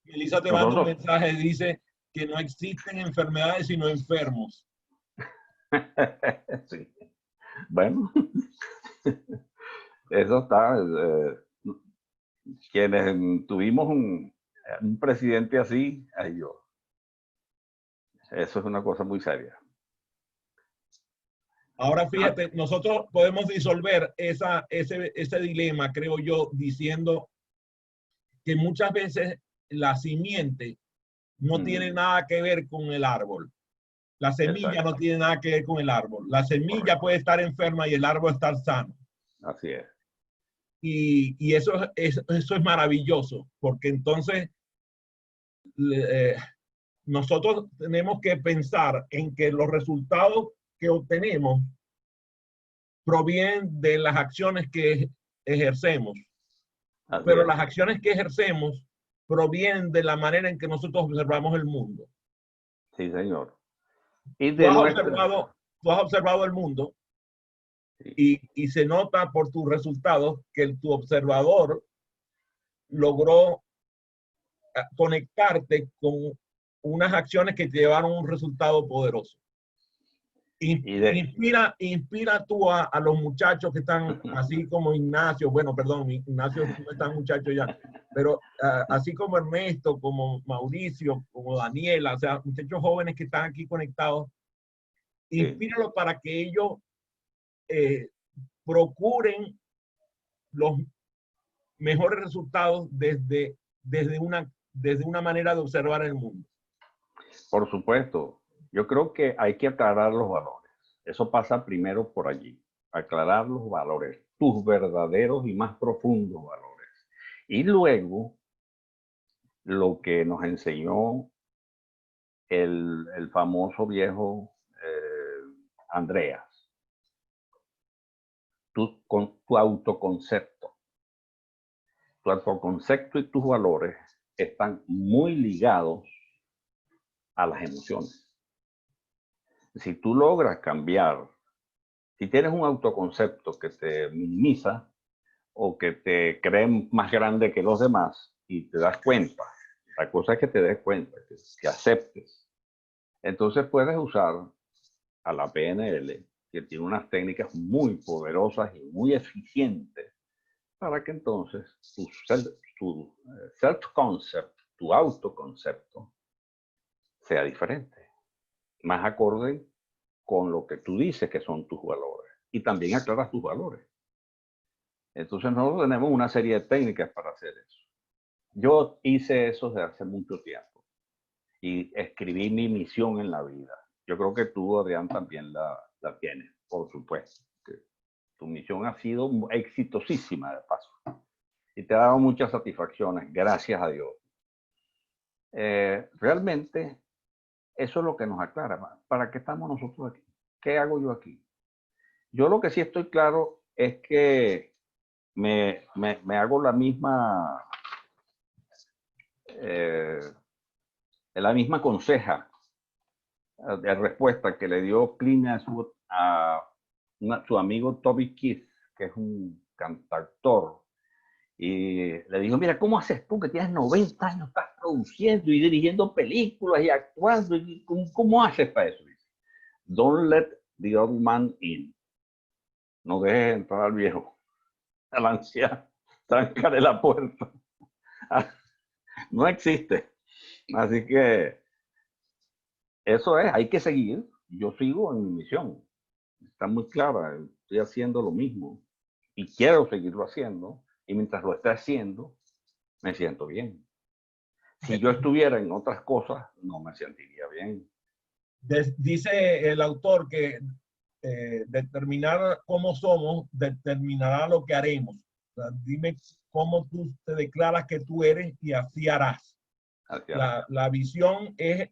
Melissa te manda un mensaje, dice que no existen enfermedades sino enfermos. Sí. Bueno, eso está. Quienes tuvimos un presidente así, ay yo. Eso es una cosa muy seria. Ahora fíjate, nosotros podemos disolver ese dilema, creo yo, diciendo que muchas veces la simiente no tiene nada que ver con el árbol. La semilla no tiene nada que ver con el árbol. La semilla puede estar enferma y el árbol estar sano. Así es. Y eso es maravilloso, porque entonces nosotros tenemos que pensar en que los resultados que obtenemos provienen de las acciones que ejercemos. Pero las acciones que ejercemos provienen de la manera en que nosotros observamos el mundo. Sí, señor. Tú has observado el mundo y se nota por tus resultados que tu observador logró conectarte con unas acciones que te llevaron a un resultado poderoso. Inspira tú a los muchachos que están así como Ignacio, bueno, perdón, Ignacio no es tan muchacho ya, pero así como Ernesto, como Mauricio, como Daniela, o sea, muchachos jóvenes que están aquí conectados, inspíralos para que ellos procuren los mejores resultados desde una manera de observar el mundo. Por supuesto. Yo creo que hay que aclarar los valores. Eso pasa primero por allí. Aclarar los valores, tus verdaderos y más profundos valores. Y luego, lo que nos enseñó el famoso viejo Andreas. Tu autoconcepto. Tu autoconcepto y tus valores están muy ligados a las emociones. si tú logras cambiar, si tienes un autoconcepto que te minimiza o que te cree más grande que los demás y te das cuenta, la cosa es que te des cuenta, que aceptes. Entonces puedes usar a la PNL, que tiene unas técnicas muy poderosas y muy eficientes para que entonces tu self-concept, tu autoconcepto, sea diferente, más acorde con lo que tú dices que son tus valores. Y también aclaras tus valores. Entonces nosotros tenemos una serie de técnicas para hacer eso. Yo hice eso desde hace mucho tiempo y escribí mi misión en la vida. Yo creo que tú, Adrián, también la tienes, por supuesto. Tu misión ha sido exitosísima, de paso. Y te ha dado muchas satisfacciones, gracias a Dios. Realmente, eso es lo que nos aclara. ¿Para qué estamos nosotros aquí? ¿Qué hago yo aquí? Yo lo que sí estoy claro es que me hago la misma conseja de respuesta que le dio Clint Eastwood a su amigo Toby Keith, que es un cantautor, y le dijo, mira, ¿cómo haces tú que tienes 90 años, estás produciendo y dirigiendo películas y actuando? Y ¿cómo haces para eso? Dice, don't let the old man in. No dejes entrar al viejo, al anciano, tráncale la puerta. No existe. Así que eso es, hay que seguir. Yo sigo en mi misión. Está muy clara, estoy haciendo lo mismo y quiero seguirlo haciendo. Y mientras lo esté haciendo, me siento bien. Si yo estuviera en otras cosas, no me sentiría bien. Dice el autor que determinar cómo somos determinará lo que haremos. O sea, dime cómo tú te declaras que tú eres y así harás. La visión es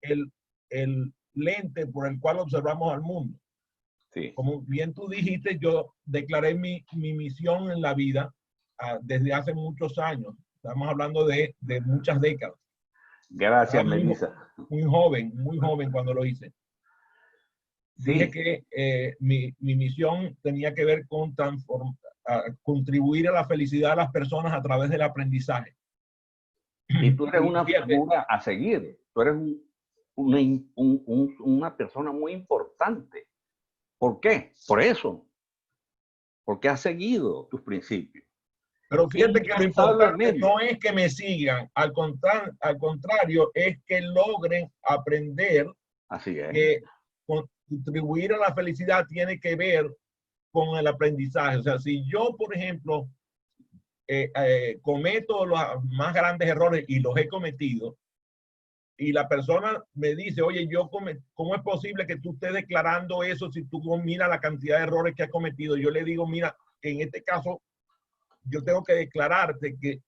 el lente por el cual observamos al mundo. Sí. Como bien tú dijiste, yo declaré mi misión en la vida desde hace muchos años. Estamos hablando de muchas décadas. Gracias, Melissa. Muy joven cuando lo hice. Sí. Dije que mi misión tenía que ver con contribuir a la felicidad de las personas a través del aprendizaje. Y tú eres una figura a seguir. Tú eres una persona muy importante. ¿Por qué? Por eso. Porque has seguido tus principios. Pero fíjate que lo importante no es que me sigan, al contrario, es que logren aprender. Así es. Que contribuir a la felicidad tiene que ver con el aprendizaje. O sea, si yo, por ejemplo, cometo los más grandes errores y los he cometido, y la persona me dice, oye, ¿cómo es posible que tú estés declarando eso si tú miras la cantidad de errores que has cometido? Yo le digo, mira, en este caso, yo tengo que declararte que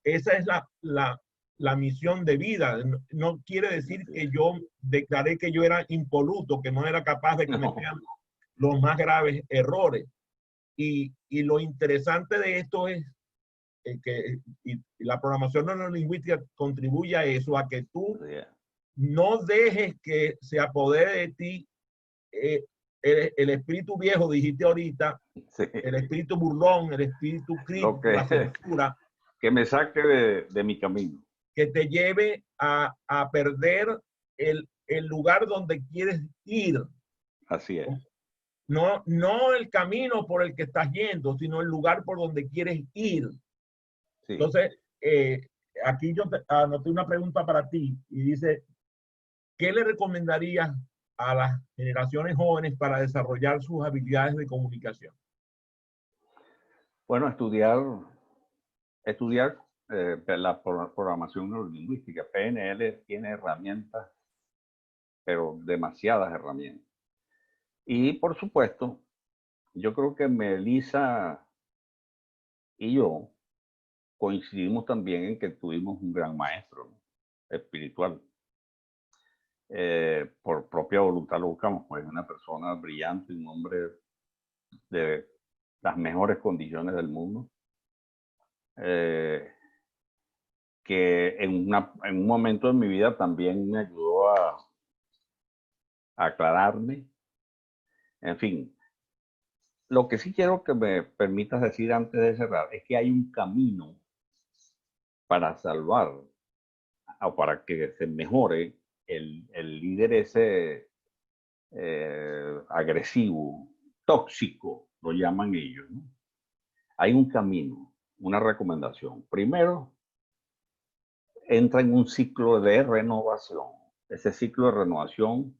esa es la misión de vida. No quiere decir que yo declaré que yo era impoluto, que no era capaz de cometer los más graves errores. Y lo interesante de esto es que la programación neurolingüística contribuye a eso, a que tú no dejes que se apodere de ti el espíritu viejo, dijiste ahorita, sí. El espíritu burlón, el espíritu crítico, la censura. Que me saque de mi camino. Que te lleve a perder el lugar donde quieres ir. Así es. No el camino por el que estás yendo, sino el lugar por donde quieres ir. Sí. Entonces, aquí yo anoté una pregunta para ti y dice, ¿qué le recomendarías a las generaciones jóvenes para desarrollar sus habilidades de comunicación? Bueno, estudiar la programación neurolingüística. PNL tiene herramientas, pero demasiadas herramientas. Y por supuesto, yo creo que Melissa y yo coincidimos también en que tuvimos un gran maestro espiritual. Por propia voluntad lo buscamos, pues una persona brillante, un hombre de las mejores condiciones del mundo, que en un momento de mi vida también me ayudó aclararme, en fin. Lo que sí quiero que me permitas decir antes de cerrar es que hay un camino para salvar o para que se mejore el líder ese agresivo, tóxico, lo llaman ellos, ¿no? Hay un camino, una recomendación. Primero, entra en un ciclo de renovación. Ese ciclo de renovación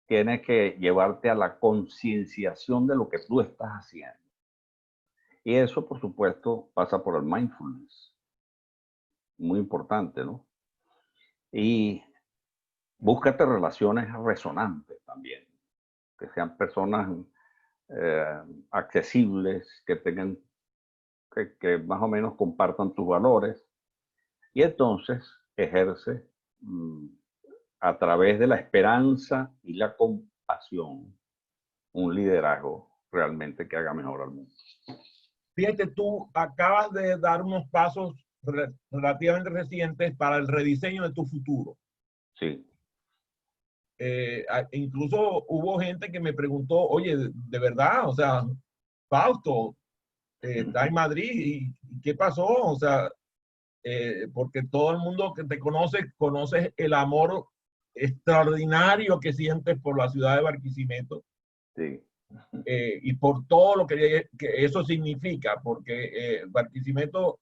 tiene que llevarte a la concienciación de lo que tú estás haciendo. Y eso, por supuesto, pasa por el mindfulness. Muy importante, ¿no? Y búscate relaciones resonantes también, que sean personas accesibles, que tengan, que más o menos compartan tus valores, y entonces ejerce a través de la esperanza y la compasión un liderazgo realmente que haga mejor al mundo. Fíjate, tú acabas de dar unos pasos relativamente recientes para el rediseño de tu futuro. Sí. Incluso hubo gente que me preguntó, oye, ¿de verdad? O sea, Fausto está en Madrid, ¿y qué pasó? O sea, porque todo el mundo que te conoce el amor extraordinario que sientes por la ciudad de Barquisimeto. Sí. Y por todo lo que eso significa, porque Barquisimeto,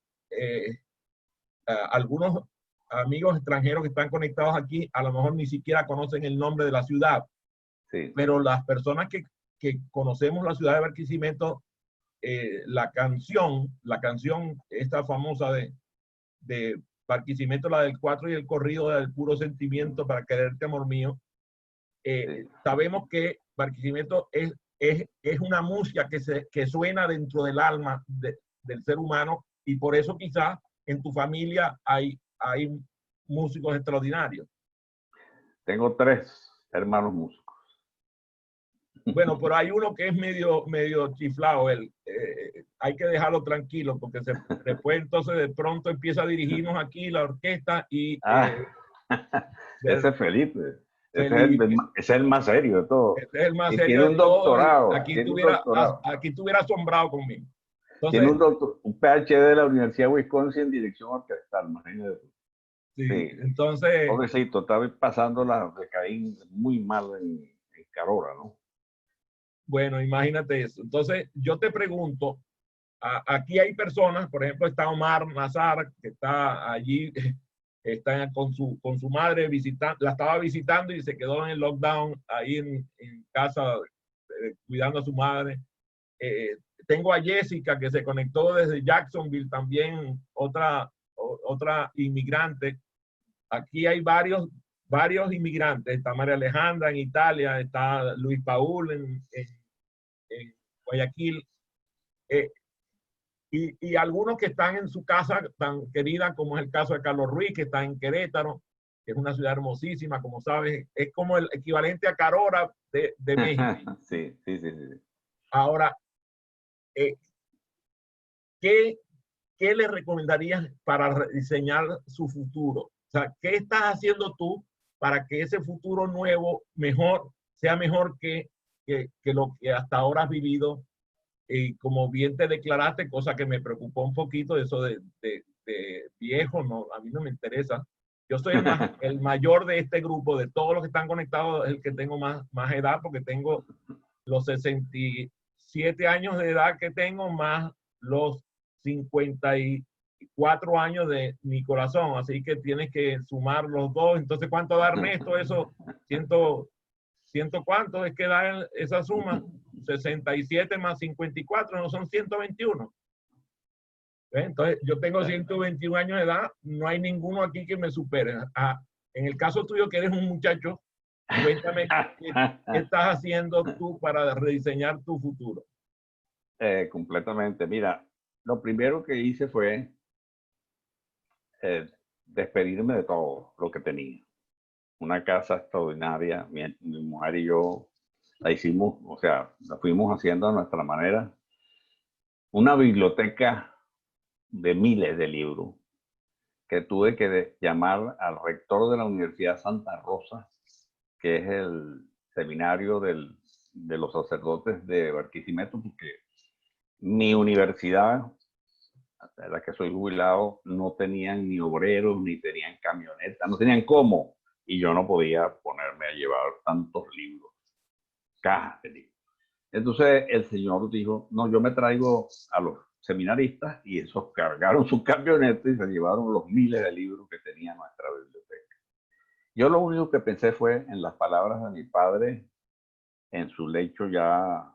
algunos amigos extranjeros que están conectados aquí, a lo mejor ni siquiera conocen el nombre de la ciudad, Sí. pero las personas que conocemos la ciudad de Barquisimeto, la canción esta famosa de Barquisimeto, la del 4 y el corrido del puro sentimiento para quererte, amor mío, Sí. sabemos que Barquisimeto es una música que suena dentro del alma del ser humano, y por eso quizás en tu familia hay músicos extraordinarios. Tengo 3 hermanos músicos. Bueno, pero hay uno que es medio chiflado, hay que dejarlo tranquilo, porque después entonces de pronto empieza a dirigirnos aquí la orquesta y Ese es Felipe. Felipe. Ese es el más serio de todos. Este es el más Y serio tiene de un todos. doctorado. Aquí Tiene un estuviera, doctorado. aquí estuviera asombrado conmigo. Tiene Entonces, un PhD de la Universidad de Wisconsin en dirección orquestal, imagínate tú. sí, Sí. entonces, Pobrecito, estaba pasando la de Caín muy mal en Carora, ¿no? bueno, imagínate eso. Entonces, yo te pregunto, aquí hay personas, por ejemplo, está Omar Nazar, que está allí, está con su madre la estaba visitando y se quedó en el lockdown ahí en casa, cuidando a su madre. Tengo a Jessica, que se conectó desde Jacksonville, también otra inmigrante. Aquí hay varios inmigrantes. Está María Alejandra en Italia, está Luis Paul en Guayaquil, y algunos que están en su casa tan querida, como es el caso de Carlos Ruiz, que está en Querétaro, que es una ciudad hermosísima, como sabes, es como el equivalente a Carora de México. Sí, sí, sí, sí. Ahora, ¿qué le recomendarías para diseñar su futuro? O sea, ¿qué estás haciendo tú para que ese futuro nuevo sea mejor que lo que hasta ahora has vivido? Y como bien te declaraste, cosa que me preocupó un poquito, eso de viejo, no, a mí no me interesa. Yo soy el mayor de este grupo, de todos los que están conectados, el que tengo más edad, porque tengo los 67 años de edad que tengo, más los 54 años de mi corazón, así que tienes que sumar los dos. Entonces, ¿cuánto da Ernesto? Eso, ciento cuánto es que da esa suma, 67 más 54, no son 121. Entonces, yo tengo 121 años de edad, no hay ninguno aquí que me supere. En el caso tuyo, que eres un muchacho, cuéntame qué estás haciendo tú para rediseñar tu futuro. Completamente. Mira, lo primero que hice fue despedirme de todo lo que tenía. Una casa extraordinaria, mi mujer y yo la hicimos, o sea, la fuimos haciendo a nuestra manera. Una biblioteca de miles de libros que tuve que llamar al rector de la Universidad Santa Rosa, que es seminario de los sacerdotes de Barquisimeto, porque mi universidad, de la que soy jubilado, no tenían ni obreros, ni tenían camionetas, no tenían cómo. Y yo no podía ponerme a llevar tantos libros, cajas de libros. Entonces el señor dijo, no, yo me traigo a los seminaristas, y esos cargaron sus camionetas y se llevaron los miles de libros que tenía nuestra biblioteca. Yo lo único que pensé fue en las palabras de mi padre en su lecho ya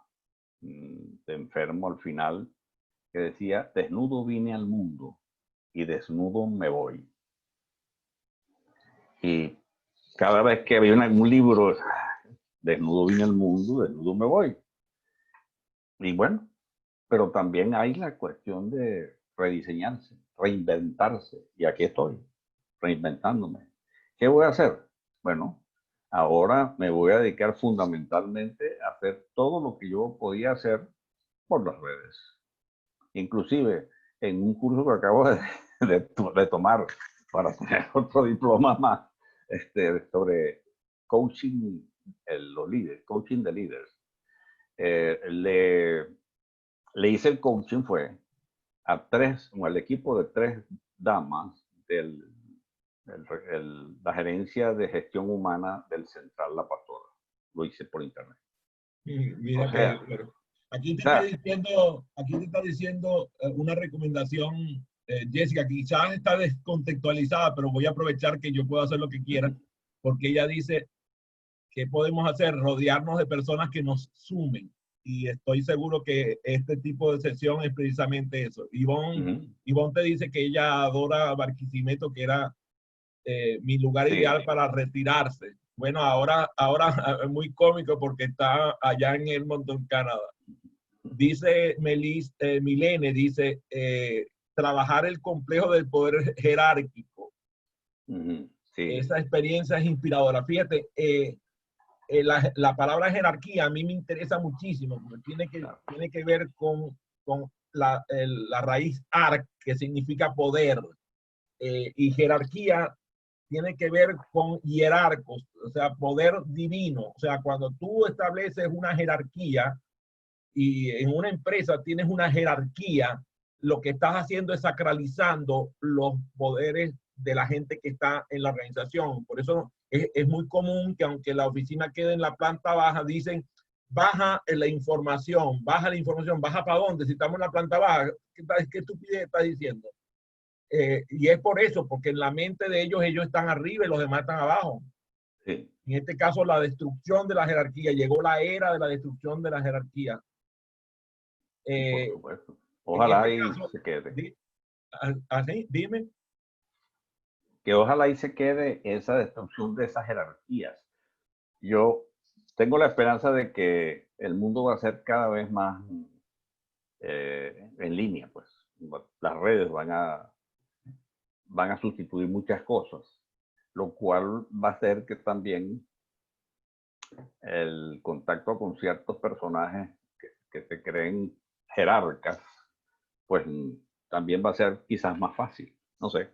de enfermo al final, que decía, desnudo vine al mundo y desnudo me voy. Y cada vez que había un libro, desnudo vine al mundo, desnudo me voy. Y bueno, pero también hay la cuestión de rediseñarse, reinventarse. Y aquí estoy, reinventándome. ¿Qué voy a hacer? Bueno, ahora me voy a dedicar fundamentalmente a hacer todo lo que yo podía hacer por las redes. Inclusive en un curso que acabo de tomar para tener otro diploma más sobre coaching, los líderes, coaching de líderes. Le hice el coaching fue al equipo de 3 damas de la gerencia de gestión humana del Central La Pastora. Lo hice por internet. Mira, O sea, pero aquí te está diciendo una recomendación, Jessica, quizás está descontextualizada, pero voy a aprovechar que yo puedo hacer lo que quiera, porque ella dice que podemos hacer, rodearnos de personas que nos sumen. Y estoy seguro que este tipo de sesión es precisamente eso. Ivonne te dice que ella adora Barquisimeto, que era mi lugar ideal para retirarse. Bueno, ahora es muy cómico porque está allá en Edmonton, Canadá. Dice Milene, dice, trabajar el complejo del poder jerárquico. Esa experiencia es inspiradora. Fíjate, la palabra jerarquía a mí me interesa muchísimo, porque tiene que ver con la raíz arc, que significa poder, y jerarquía tiene que ver con hierarcos, o sea, poder divino. O sea, cuando tú estableces una jerarquía y en una empresa tienes una jerarquía, lo que estás haciendo es sacralizando los poderes de la gente que está en la organización. Por eso es muy común que aunque la oficina quede en la planta baja, dicen, baja la información, ¿baja para dónde? Si estamos en la planta baja, ¿qué estupidez estás diciendo? Y es por eso, porque en la mente de ellos están arriba y los demás están abajo. Sí. En este caso, la destrucción de la jerarquía, llegó la era de la destrucción de la jerarquía. Por supuesto. Ojalá este y caso, se quede. ¿Así? Dime. Que ojalá y se quede esa destrucción de esas jerarquías. Yo tengo la esperanza de que el mundo va a ser cada vez más en línea, pues. Las redes van a sustituir muchas cosas, lo cual va a hacer que también el contacto con ciertos personajes que se creen jerarcas, pues también va a ser quizás más fácil. No sé.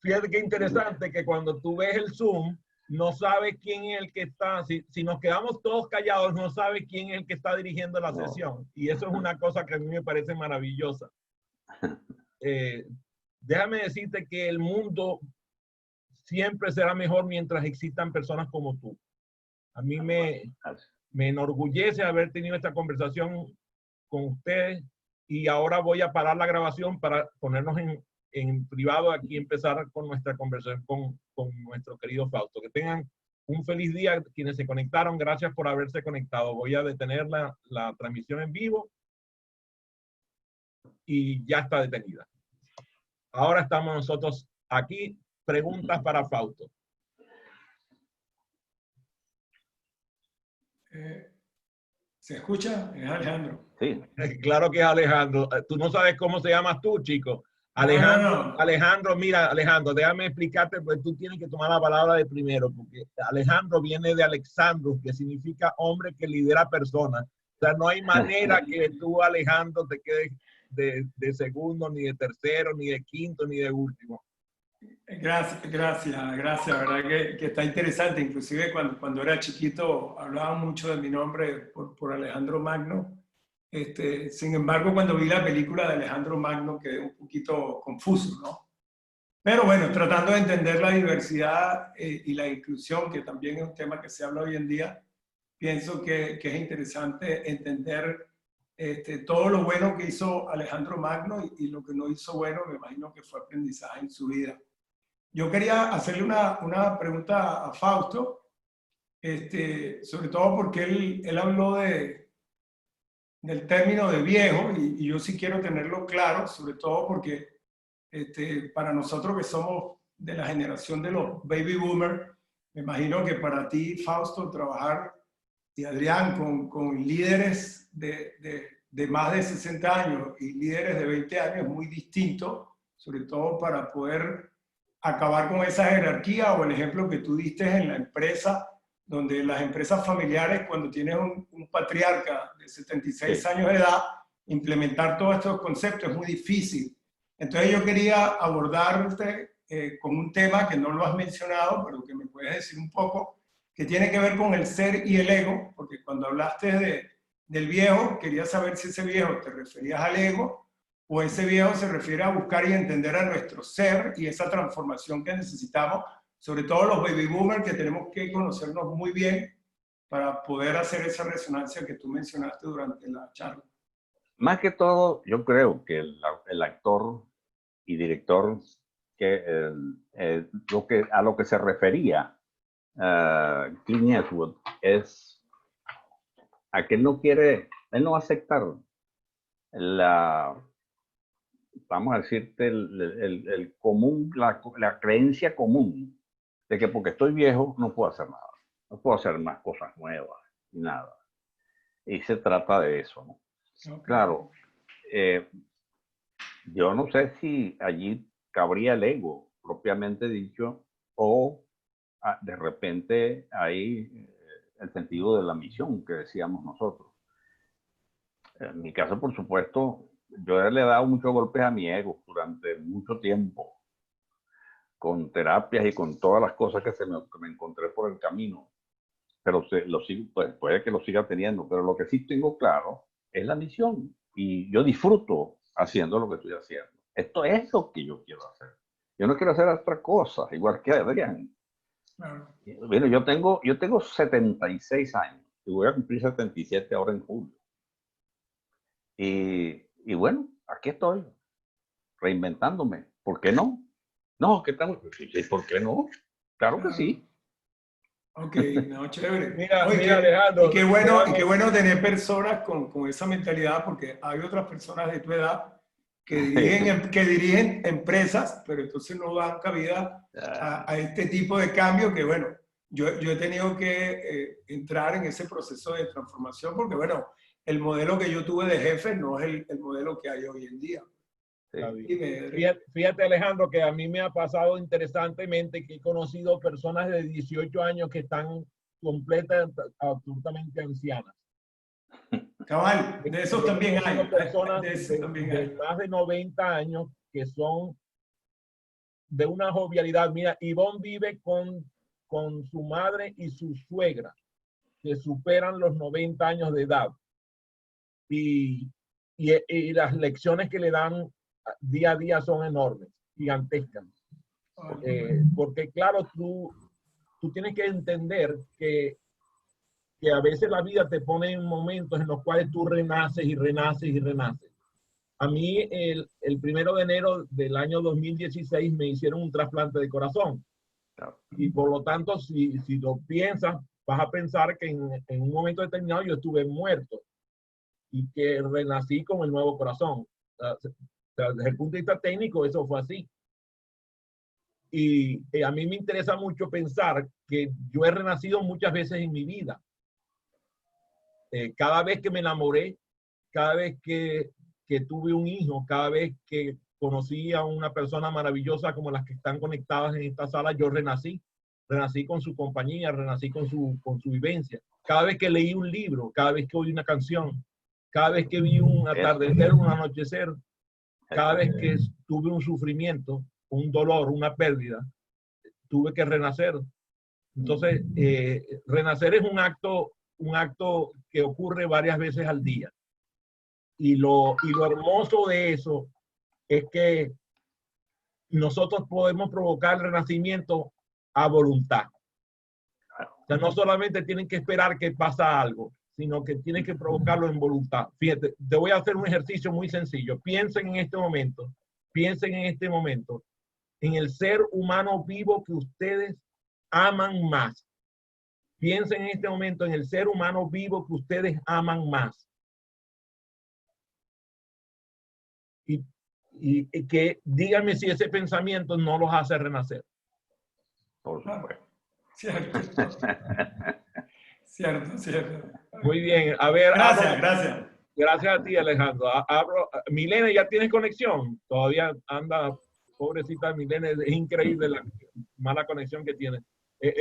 Fíjate qué interesante que cuando tú ves el Zoom, no sabes quién es el que está, si nos quedamos todos callados, no sabes quién es el que está dirigiendo la sesión. Y eso es una cosa que a mí me parece maravillosa. Déjame decirte que el mundo siempre será mejor mientras existan personas como tú. A mí me enorgullece haber tenido esta conversación con ustedes, y ahora voy a parar la grabación para ponernos en privado aquí, empezar con nuestra conversación con nuestro querido Fausto. Que tengan un feliz día quienes se conectaron. Gracias por haberse conectado. Voy a detener la transmisión en vivo y ya está detenida. Ahora estamos nosotros aquí. Preguntas para Fausto. ¿Se escucha? Es Alejandro. Sí. Claro que es Alejandro. Tú no sabes cómo se llamas tú, chico. Alejandro, No. Alejandro, mira, Alejandro, déjame explicarte, pues tú tienes que tomar la palabra de primero, porque Alejandro viene de Alexandros, que significa hombre que lidera personas. O sea, no hay manera que tú, Alejandro, te quedes de segundo, ni de tercero, ni de quinto, ni de último. Gracias. La verdad que está interesante. Inclusive cuando era chiquito hablaba mucho de mi nombre por Alejandro Magno. Sin embargo, cuando vi la película de Alejandro Magno quedé un poquito confuso, ¿no? Pero bueno, tratando de entender la diversidad y la inclusión, que también es un tema que se habla hoy en día, pienso que es interesante entender todo lo bueno que hizo Alejandro Magno y lo que no hizo bueno, me imagino que fue aprendizaje en su vida. Yo quería hacerle una pregunta a Fausto, sobre todo porque él habló del término de viejo y yo sí quiero tenerlo claro, sobre todo porque para nosotros que somos de la generación de los baby boomers, me imagino que para ti, Fausto, trabajar, y Adrián, con líderes de más de 60 años y líderes de 20 años es muy distinto, sobre todo para poder acabar con esa jerarquía, o el ejemplo que tú diste en la empresa, donde las empresas familiares, cuando tienes un patriarca de 76 años de edad, implementar todos estos conceptos es muy difícil. Entonces yo quería abordarte con un tema que no lo has mencionado, pero que me puedes decir un poco, que tiene que ver con el ser y el ego, porque cuando hablaste del viejo, quería saber si ese viejo te referías al ego, o ese viejo se refiere a buscar y entender a nuestro ser y esa transformación que necesitamos, sobre todo los baby boomers, que tenemos que conocernos muy bien para poder hacer esa resonancia que tú mencionaste durante la charla. Más que todo, yo creo que el actor y director, a lo que se refería Clint Eastwood, es a que él no va a aceptar vamos a decirte, el común, la creencia común de que porque estoy viejo no puedo hacer nada, no puedo hacer más cosas nuevas, ni nada. Y se trata de eso, ¿no? Okay. Claro, yo no sé si allí cabría el ego, propiamente dicho, o de repente hay el sentido de la misión que decíamos nosotros. En mi caso, por supuesto, yo le he dado muchos golpes a mi ego durante mucho tiempo, con terapias y con todas las cosas que me encontré por el camino. Pero pues, puede que lo siga teniendo, pero lo que sí tengo claro es la misión. Y yo disfruto haciendo lo que estoy haciendo. Esto es lo que yo quiero hacer. Yo no quiero hacer otra cosa, igual que Adrián. Claro. Bueno, yo tengo 76 años y voy a cumplir 77 ahora en julio. Y bueno, aquí estoy, reinventándome. ¿Por qué no? No, ¿qué tal? ¿Por qué no? Claro que sí. Ok, no, chévere. Mira, oye, mira, Alejandro. Y qué bueno tener personas con esa mentalidad, porque hay otras personas de tu edad que dirigen empresas, pero entonces no dan cabida a este tipo de cambio que, bueno, yo he tenido que entrar en ese proceso de transformación porque, bueno, el modelo que yo tuve de jefe no es el modelo que hay hoy en día. Fíjate, Alejandro, que a mí me ha pasado interesantemente que he conocido personas de 18 años que están absolutamente ancianas. Cabal, de esos también hay. Personas de más de 90 años que son de una jovialidad. Mira, Ivonne vive con su madre y su suegra, que superan los 90 años de edad. Y las lecciones que le dan día a día son enormes, gigantescas. Porque claro, tú tienes que entender que a veces la vida te pone en momentos en los cuales tú renaces y renaces y renaces. A mí el 1 de enero del año 2016 me hicieron un trasplante de corazón. Y por lo tanto, si lo piensas, vas a pensar que en un momento determinado yo estuve muerto y que renací con el nuevo corazón. Desde el punto de vista técnico, eso fue así. Y a mí me interesa mucho pensar que yo he renacido muchas veces en mi vida. Cada vez que me enamoré, cada vez que tuve un hijo, cada vez que conocí a una persona maravillosa como las que están conectadas en esta sala, yo renací. Renací con su compañía, renací con su vivencia. Cada vez que leí un libro, cada vez que oí una canción, cada vez que vi un atardecer, un anochecer, cada vez que tuve un sufrimiento, un dolor, una pérdida, tuve que renacer. Entonces, renacer es un acto que ocurre varias veces al día. Y lo hermoso de eso es que nosotros podemos provocar el renacimiento a voluntad. O sea, no solamente tienen que esperar que pasa algo, sino que tienen que provocarlo en voluntad. Fíjate, te voy a hacer un ejercicio muy sencillo. Piensen en este momento en el ser humano vivo que ustedes aman más. Piensen en este momento en el ser humano vivo que ustedes aman más. Y que díganme si ese pensamiento no los hace renacer. Por supuesto. Cierto. Cierto. Muy bien. A ver. Gracias. Gracias a ti, Alejandro. Milene, ¿ya tienes conexión? Todavía anda, pobrecita Milene, es increíble la mala conexión que tiene.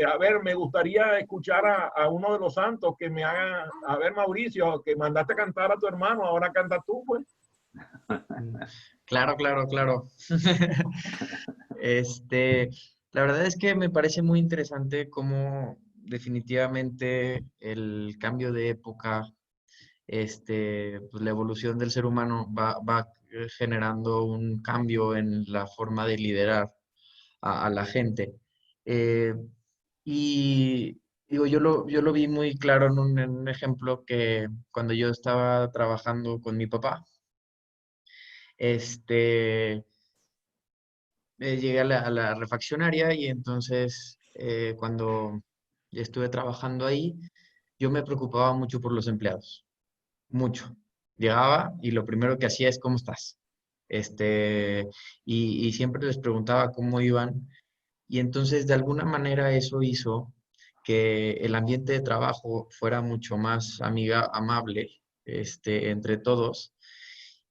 A ver, me gustaría escuchar a uno de los santos que me haga, a ver, Mauricio, que mandaste a cantar a tu hermano, ahora canta tú, pues. Claro. La verdad es que me parece muy interesante cómo definitivamente el cambio de época, pues la evolución del ser humano va generando un cambio en la forma de liderar a la gente. Y digo, yo lo vi muy claro en un ejemplo que cuando yo estaba trabajando con mi papá, llegué a la refaccionaria y entonces cuando estuve trabajando ahí, yo me preocupaba mucho por los empleados, mucho. Llegaba y lo primero que hacía es ¿cómo estás? Y siempre les preguntaba cómo iban y entonces de alguna manera eso hizo que el ambiente de trabajo fuera mucho más amable entre todos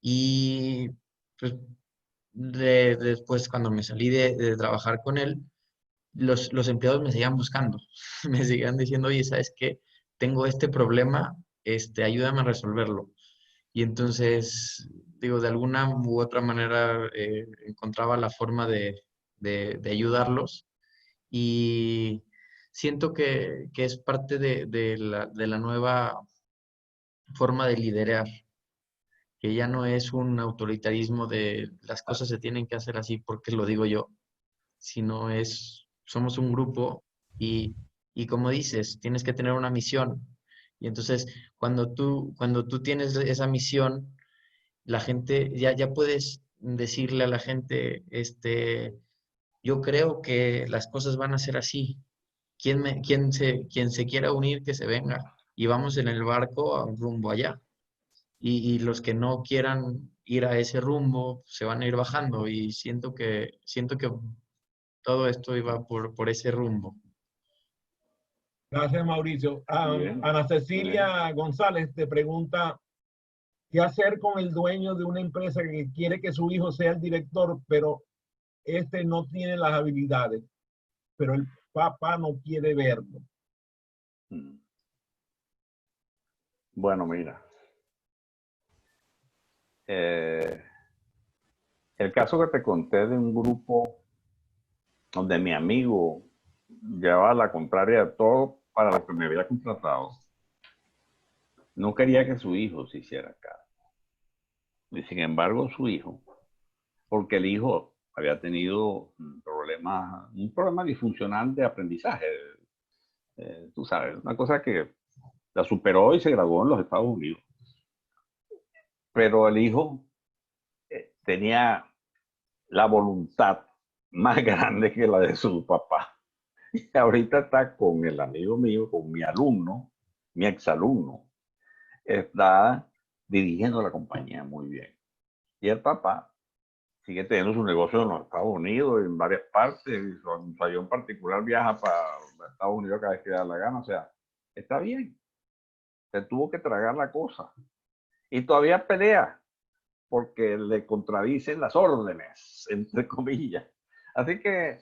y pues después cuando me salí de trabajar con él, los empleados me seguían buscando, me seguían diciendo, oye, ¿sabes qué? Tengo este problema, ayúdame a resolverlo. Y entonces, digo, de alguna u otra manera encontraba la forma de ayudarlos y siento que es parte de la nueva forma de liderar, que ya no es un autoritarismo de las cosas se tienen que hacer así porque lo digo yo, sino somos un grupo y como dices, tienes que tener una misión. Y entonces, cuando tú tienes esa misión, la gente, ya puedes decirle a la gente, yo creo que las cosas van a ser así. Quien se quiera unir, que se venga. Y vamos en el barco a un rumbo allá. Y los que no quieran ir a ese rumbo, se van a ir bajando. Y siento que todo esto iba por ese rumbo. Gracias, Mauricio. Bien, Ana Cecilia González te pregunta, ¿qué hacer con el dueño de una empresa que quiere que su hijo sea el director, pero este no tiene las habilidades, pero el papá no quiere verlo? Bueno, mira. El caso que te conté de un grupo donde mi amigo llevaba la contraria a todo para lo que me había contratado, no quería que su hijo se hiciera cargo. Y sin embargo, su hijo, porque el hijo había tenido un problema disfuncional de aprendizaje. Tú sabes, una cosa que la superó y se graduó en los Estados Unidos. Pero el hijo tenía la voluntad más grande que la de su papá. Y ahorita está con el amigo mío, con mi alumno, mi exalumno. Está dirigiendo la compañía muy bien. Y el papá sigue teniendo su negocio en los Estados Unidos, en varias partes. Y su avión particular viaja para Estados Unidos cada vez que da la gana. O sea, está bien. Se tuvo que tragar la cosa. Y todavía pelea porque le contradicen las órdenes, entre comillas. Así que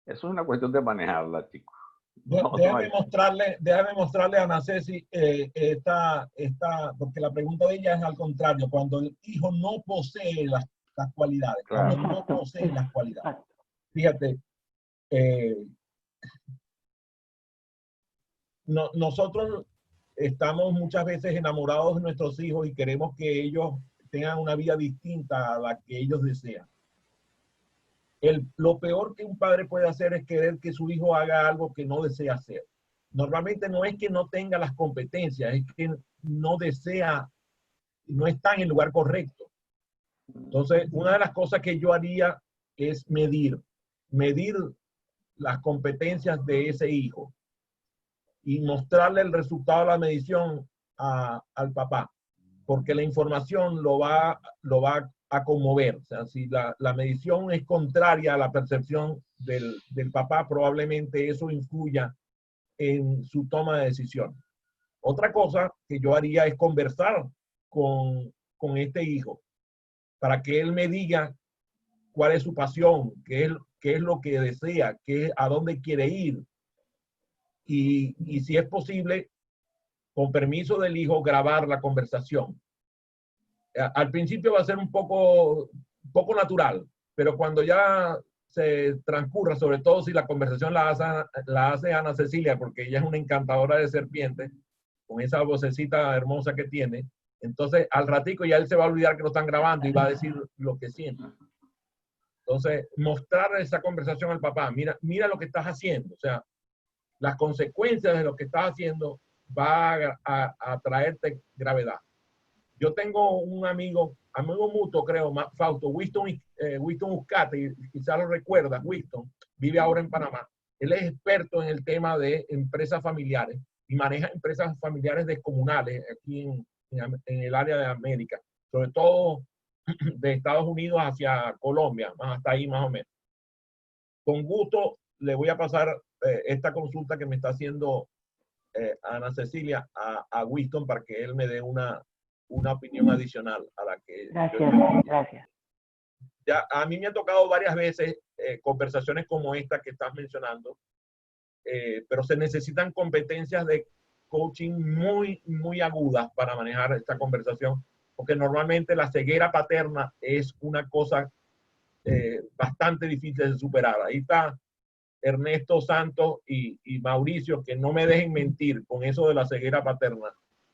eso es una cuestión de manejarla, chicos. Déjame mostrarle a Ana Ceci porque la pregunta de ella es al contrario. Cuando el hijo no posee las cualidades, Claro. cuando no poseen las cualidades. Fíjate, nosotros estamos muchas veces enamorados de nuestros hijos y queremos que ellos tengan una vida distinta a la que ellos desean. Lo peor que un padre puede hacer es querer que su hijo haga algo que no desea hacer. Normalmente no es que no tenga las competencias, es que no desea, no está en el lugar correcto. Entonces, una de las cosas que yo haría es medir las competencias de ese hijo y mostrarle el resultado de la medición al papá, porque la información lo va a conmover. O sea, si la medición es contraria a la percepción del papá, probablemente eso influya en su toma de decisión. Otra cosa que yo haría es conversar con este hijo para que él me diga cuál es su pasión, qué es lo que desea, a dónde quiere ir. Y si es posible, con permiso del hijo, grabar la conversación. Al principio va a ser un poco natural, pero cuando ya se transcurra, sobre todo si la conversación la hace Ana Cecilia, porque ella es una encantadora de serpientes, con esa vocecita hermosa que tiene, entonces al ratico ya él se va a olvidar que lo están grabando y va a decir lo que siente. Entonces, mostrar esa conversación al papá, mira lo que estás haciendo, o sea, las consecuencias de lo que estás haciendo va a traerte gravedad. Yo tengo un amigo mutuo, creo, Fausto, Winston Uzcate, quizás lo recuerdas, Winston, vive ahora en Panamá. Él es experto en el tema de empresas familiares y maneja empresas familiares descomunales aquí en el área de América, sobre todo de Estados Unidos hacia Colombia, hasta ahí más o menos. Con gusto le voy a pasar esta consulta que me está haciendo Ana Cecilia a Winston para que él me dé una opinión adicional a la que Gracias. Ya, a mí me ha tocado varias veces conversaciones como esta que estás mencionando, pero se necesitan competencias de coaching muy agudas para manejar esta conversación, porque normalmente la ceguera paterna es una cosa bastante difícil de superar. Ahí está Ernesto Santos y Mauricio, que no me dejen mentir con eso de la ceguera paterna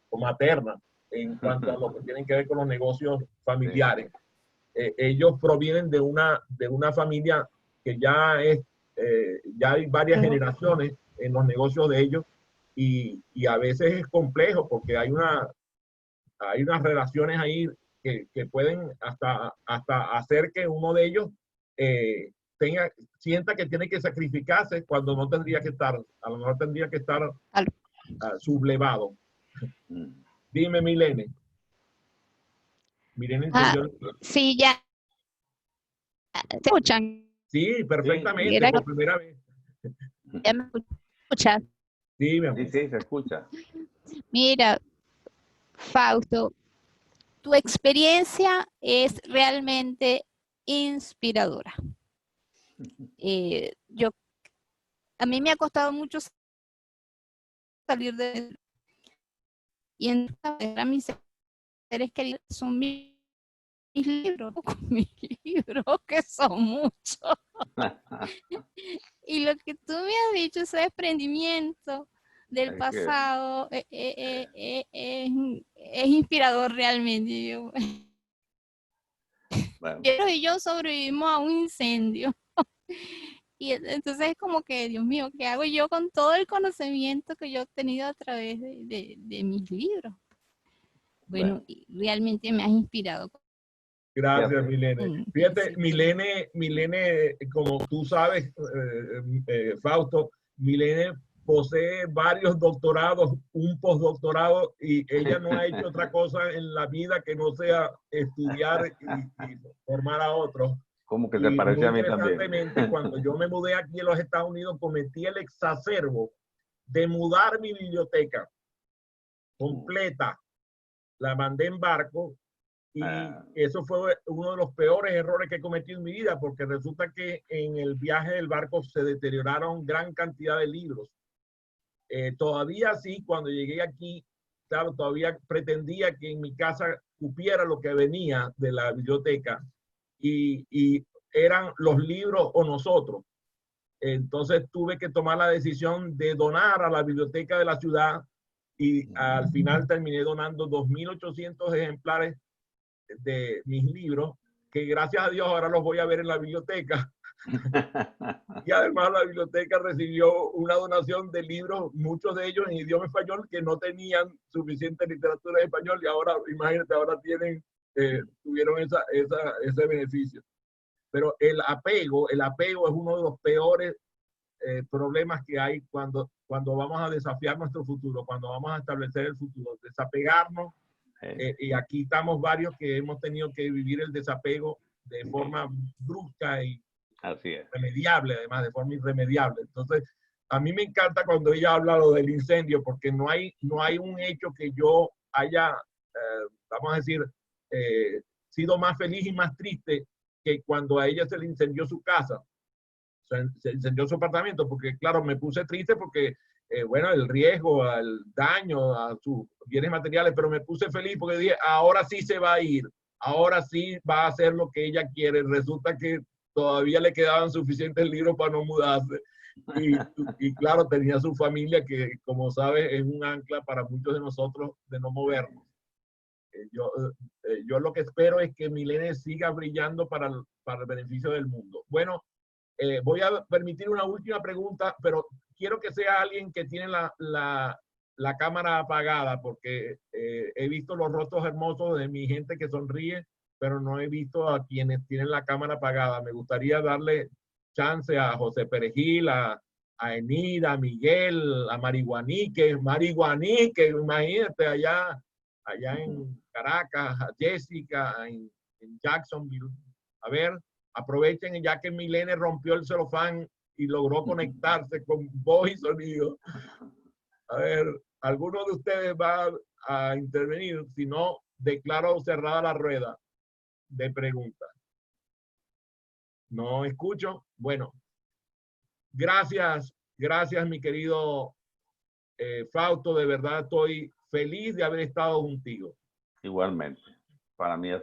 o materna en cuanto a lo que tienen que ver con los negocios familiares. Ellos provienen de una familia que ya hay varias generaciones en los negocios de ellos y a veces es complejo porque hay unas relaciones ahí que pueden hasta hacer que uno de ellos sienta que tiene que sacrificarse cuando no tendría que estar, a lo mejor tendría que estar sublevado. Dime, Milene. Milene entendió. Sí, ya. ¿Se escuchan? Sí, perfectamente, Mira, por primera vez. ¿Ya me escuchan? Sí, mi amor. Sí, se escucha. Mira, Fausto, tu experiencia es realmente inspiradora. A mí me ha costado mucho salir de... Y entonces a mis seres queridos son mis libros, que son muchos. Y lo que tú me has dicho, ese desprendimiento del pasado, es inspirador realmente. Bueno. Y yo sobrevivimos a un incendio. Y entonces es como que, Dios mío, ¿qué hago yo con todo el conocimiento que yo he obtenido a través de mis libros? Bueno, realmente me has inspirado. Gracias, Milene. Fíjate, Milene, como tú sabes, Fausto, Milene posee varios doctorados, un postdoctorado, y ella no ha hecho otra cosa en la vida que no sea estudiar y formar a otros. Como que te parece a mí también. Interesantemente, cuando yo me mudé aquí en los Estados Unidos, cometí el exacerbo de mudar mi biblioteca completa. La mandé en barco y eso fue uno de los peores errores que he cometido en mi vida, porque resulta que en el viaje del barco se deterioraron gran cantidad de libros. Todavía sí, cuando llegué aquí, claro, todavía pretendía que en mi casa cupiera lo que venía de la biblioteca, y eran los libros o nosotros. Entonces tuve que tomar la decisión de donar a la biblioteca de la ciudad y al final terminé donando 2.800 ejemplares de mis libros, que gracias a Dios ahora los voy a ver en la biblioteca. Y además la biblioteca recibió una donación de libros, muchos de ellos en idioma español, que no tenían suficiente literatura en español, y ahora, imagínate, ahora tuvieron ese beneficio. Pero el apego es uno de los peores problemas que hay cuando vamos a desafiar nuestro futuro, cuando vamos a establecer el futuro, desapegarnos. Y aquí estamos varios que hemos tenido que vivir el desapego de forma brusca y así es, irremediable, además, de forma irremediable. Entonces, a mí me encanta cuando ella habla lo del incendio, porque no hay un hecho que yo haya, vamos a decir, sido más feliz y más triste que cuando a ella se le incendió su casa, se incendió su apartamento, porque claro, me puse triste porque, bueno, el riesgo, el daño a sus bienes materiales, pero me puse feliz porque dije, ahora sí se va a ir, ahora sí va a hacer lo que ella quiere. Resulta que todavía le quedaban suficientes libros para no mudarse. Y claro, tenía su familia que, como sabes, es un ancla para muchos de nosotros de no movernos. Yo lo que espero es que Milene siga brillando para el beneficio del mundo. Bueno, voy a permitir una última pregunta, pero quiero que sea alguien que tiene la cámara apagada, porque he visto los rostros hermosos de mi gente que sonríe, pero no he visto a quienes tienen la cámara apagada. Me gustaría darle chance a José Perejil, a Enida, a Miguel, a Marihuanique, imagínate, allá en Caracas, a Jessica, en Jacksonville. A ver, aprovechen ya que Milene rompió el celofán y logró conectarse con voz y sonido. A ver, ¿alguno de ustedes va a intervenir? Si no, declaro cerrada la rueda de preguntas. No escucho. Bueno, gracias mi querido Fausto. De verdad estoy feliz de haber estado contigo. igualmente. Para mí es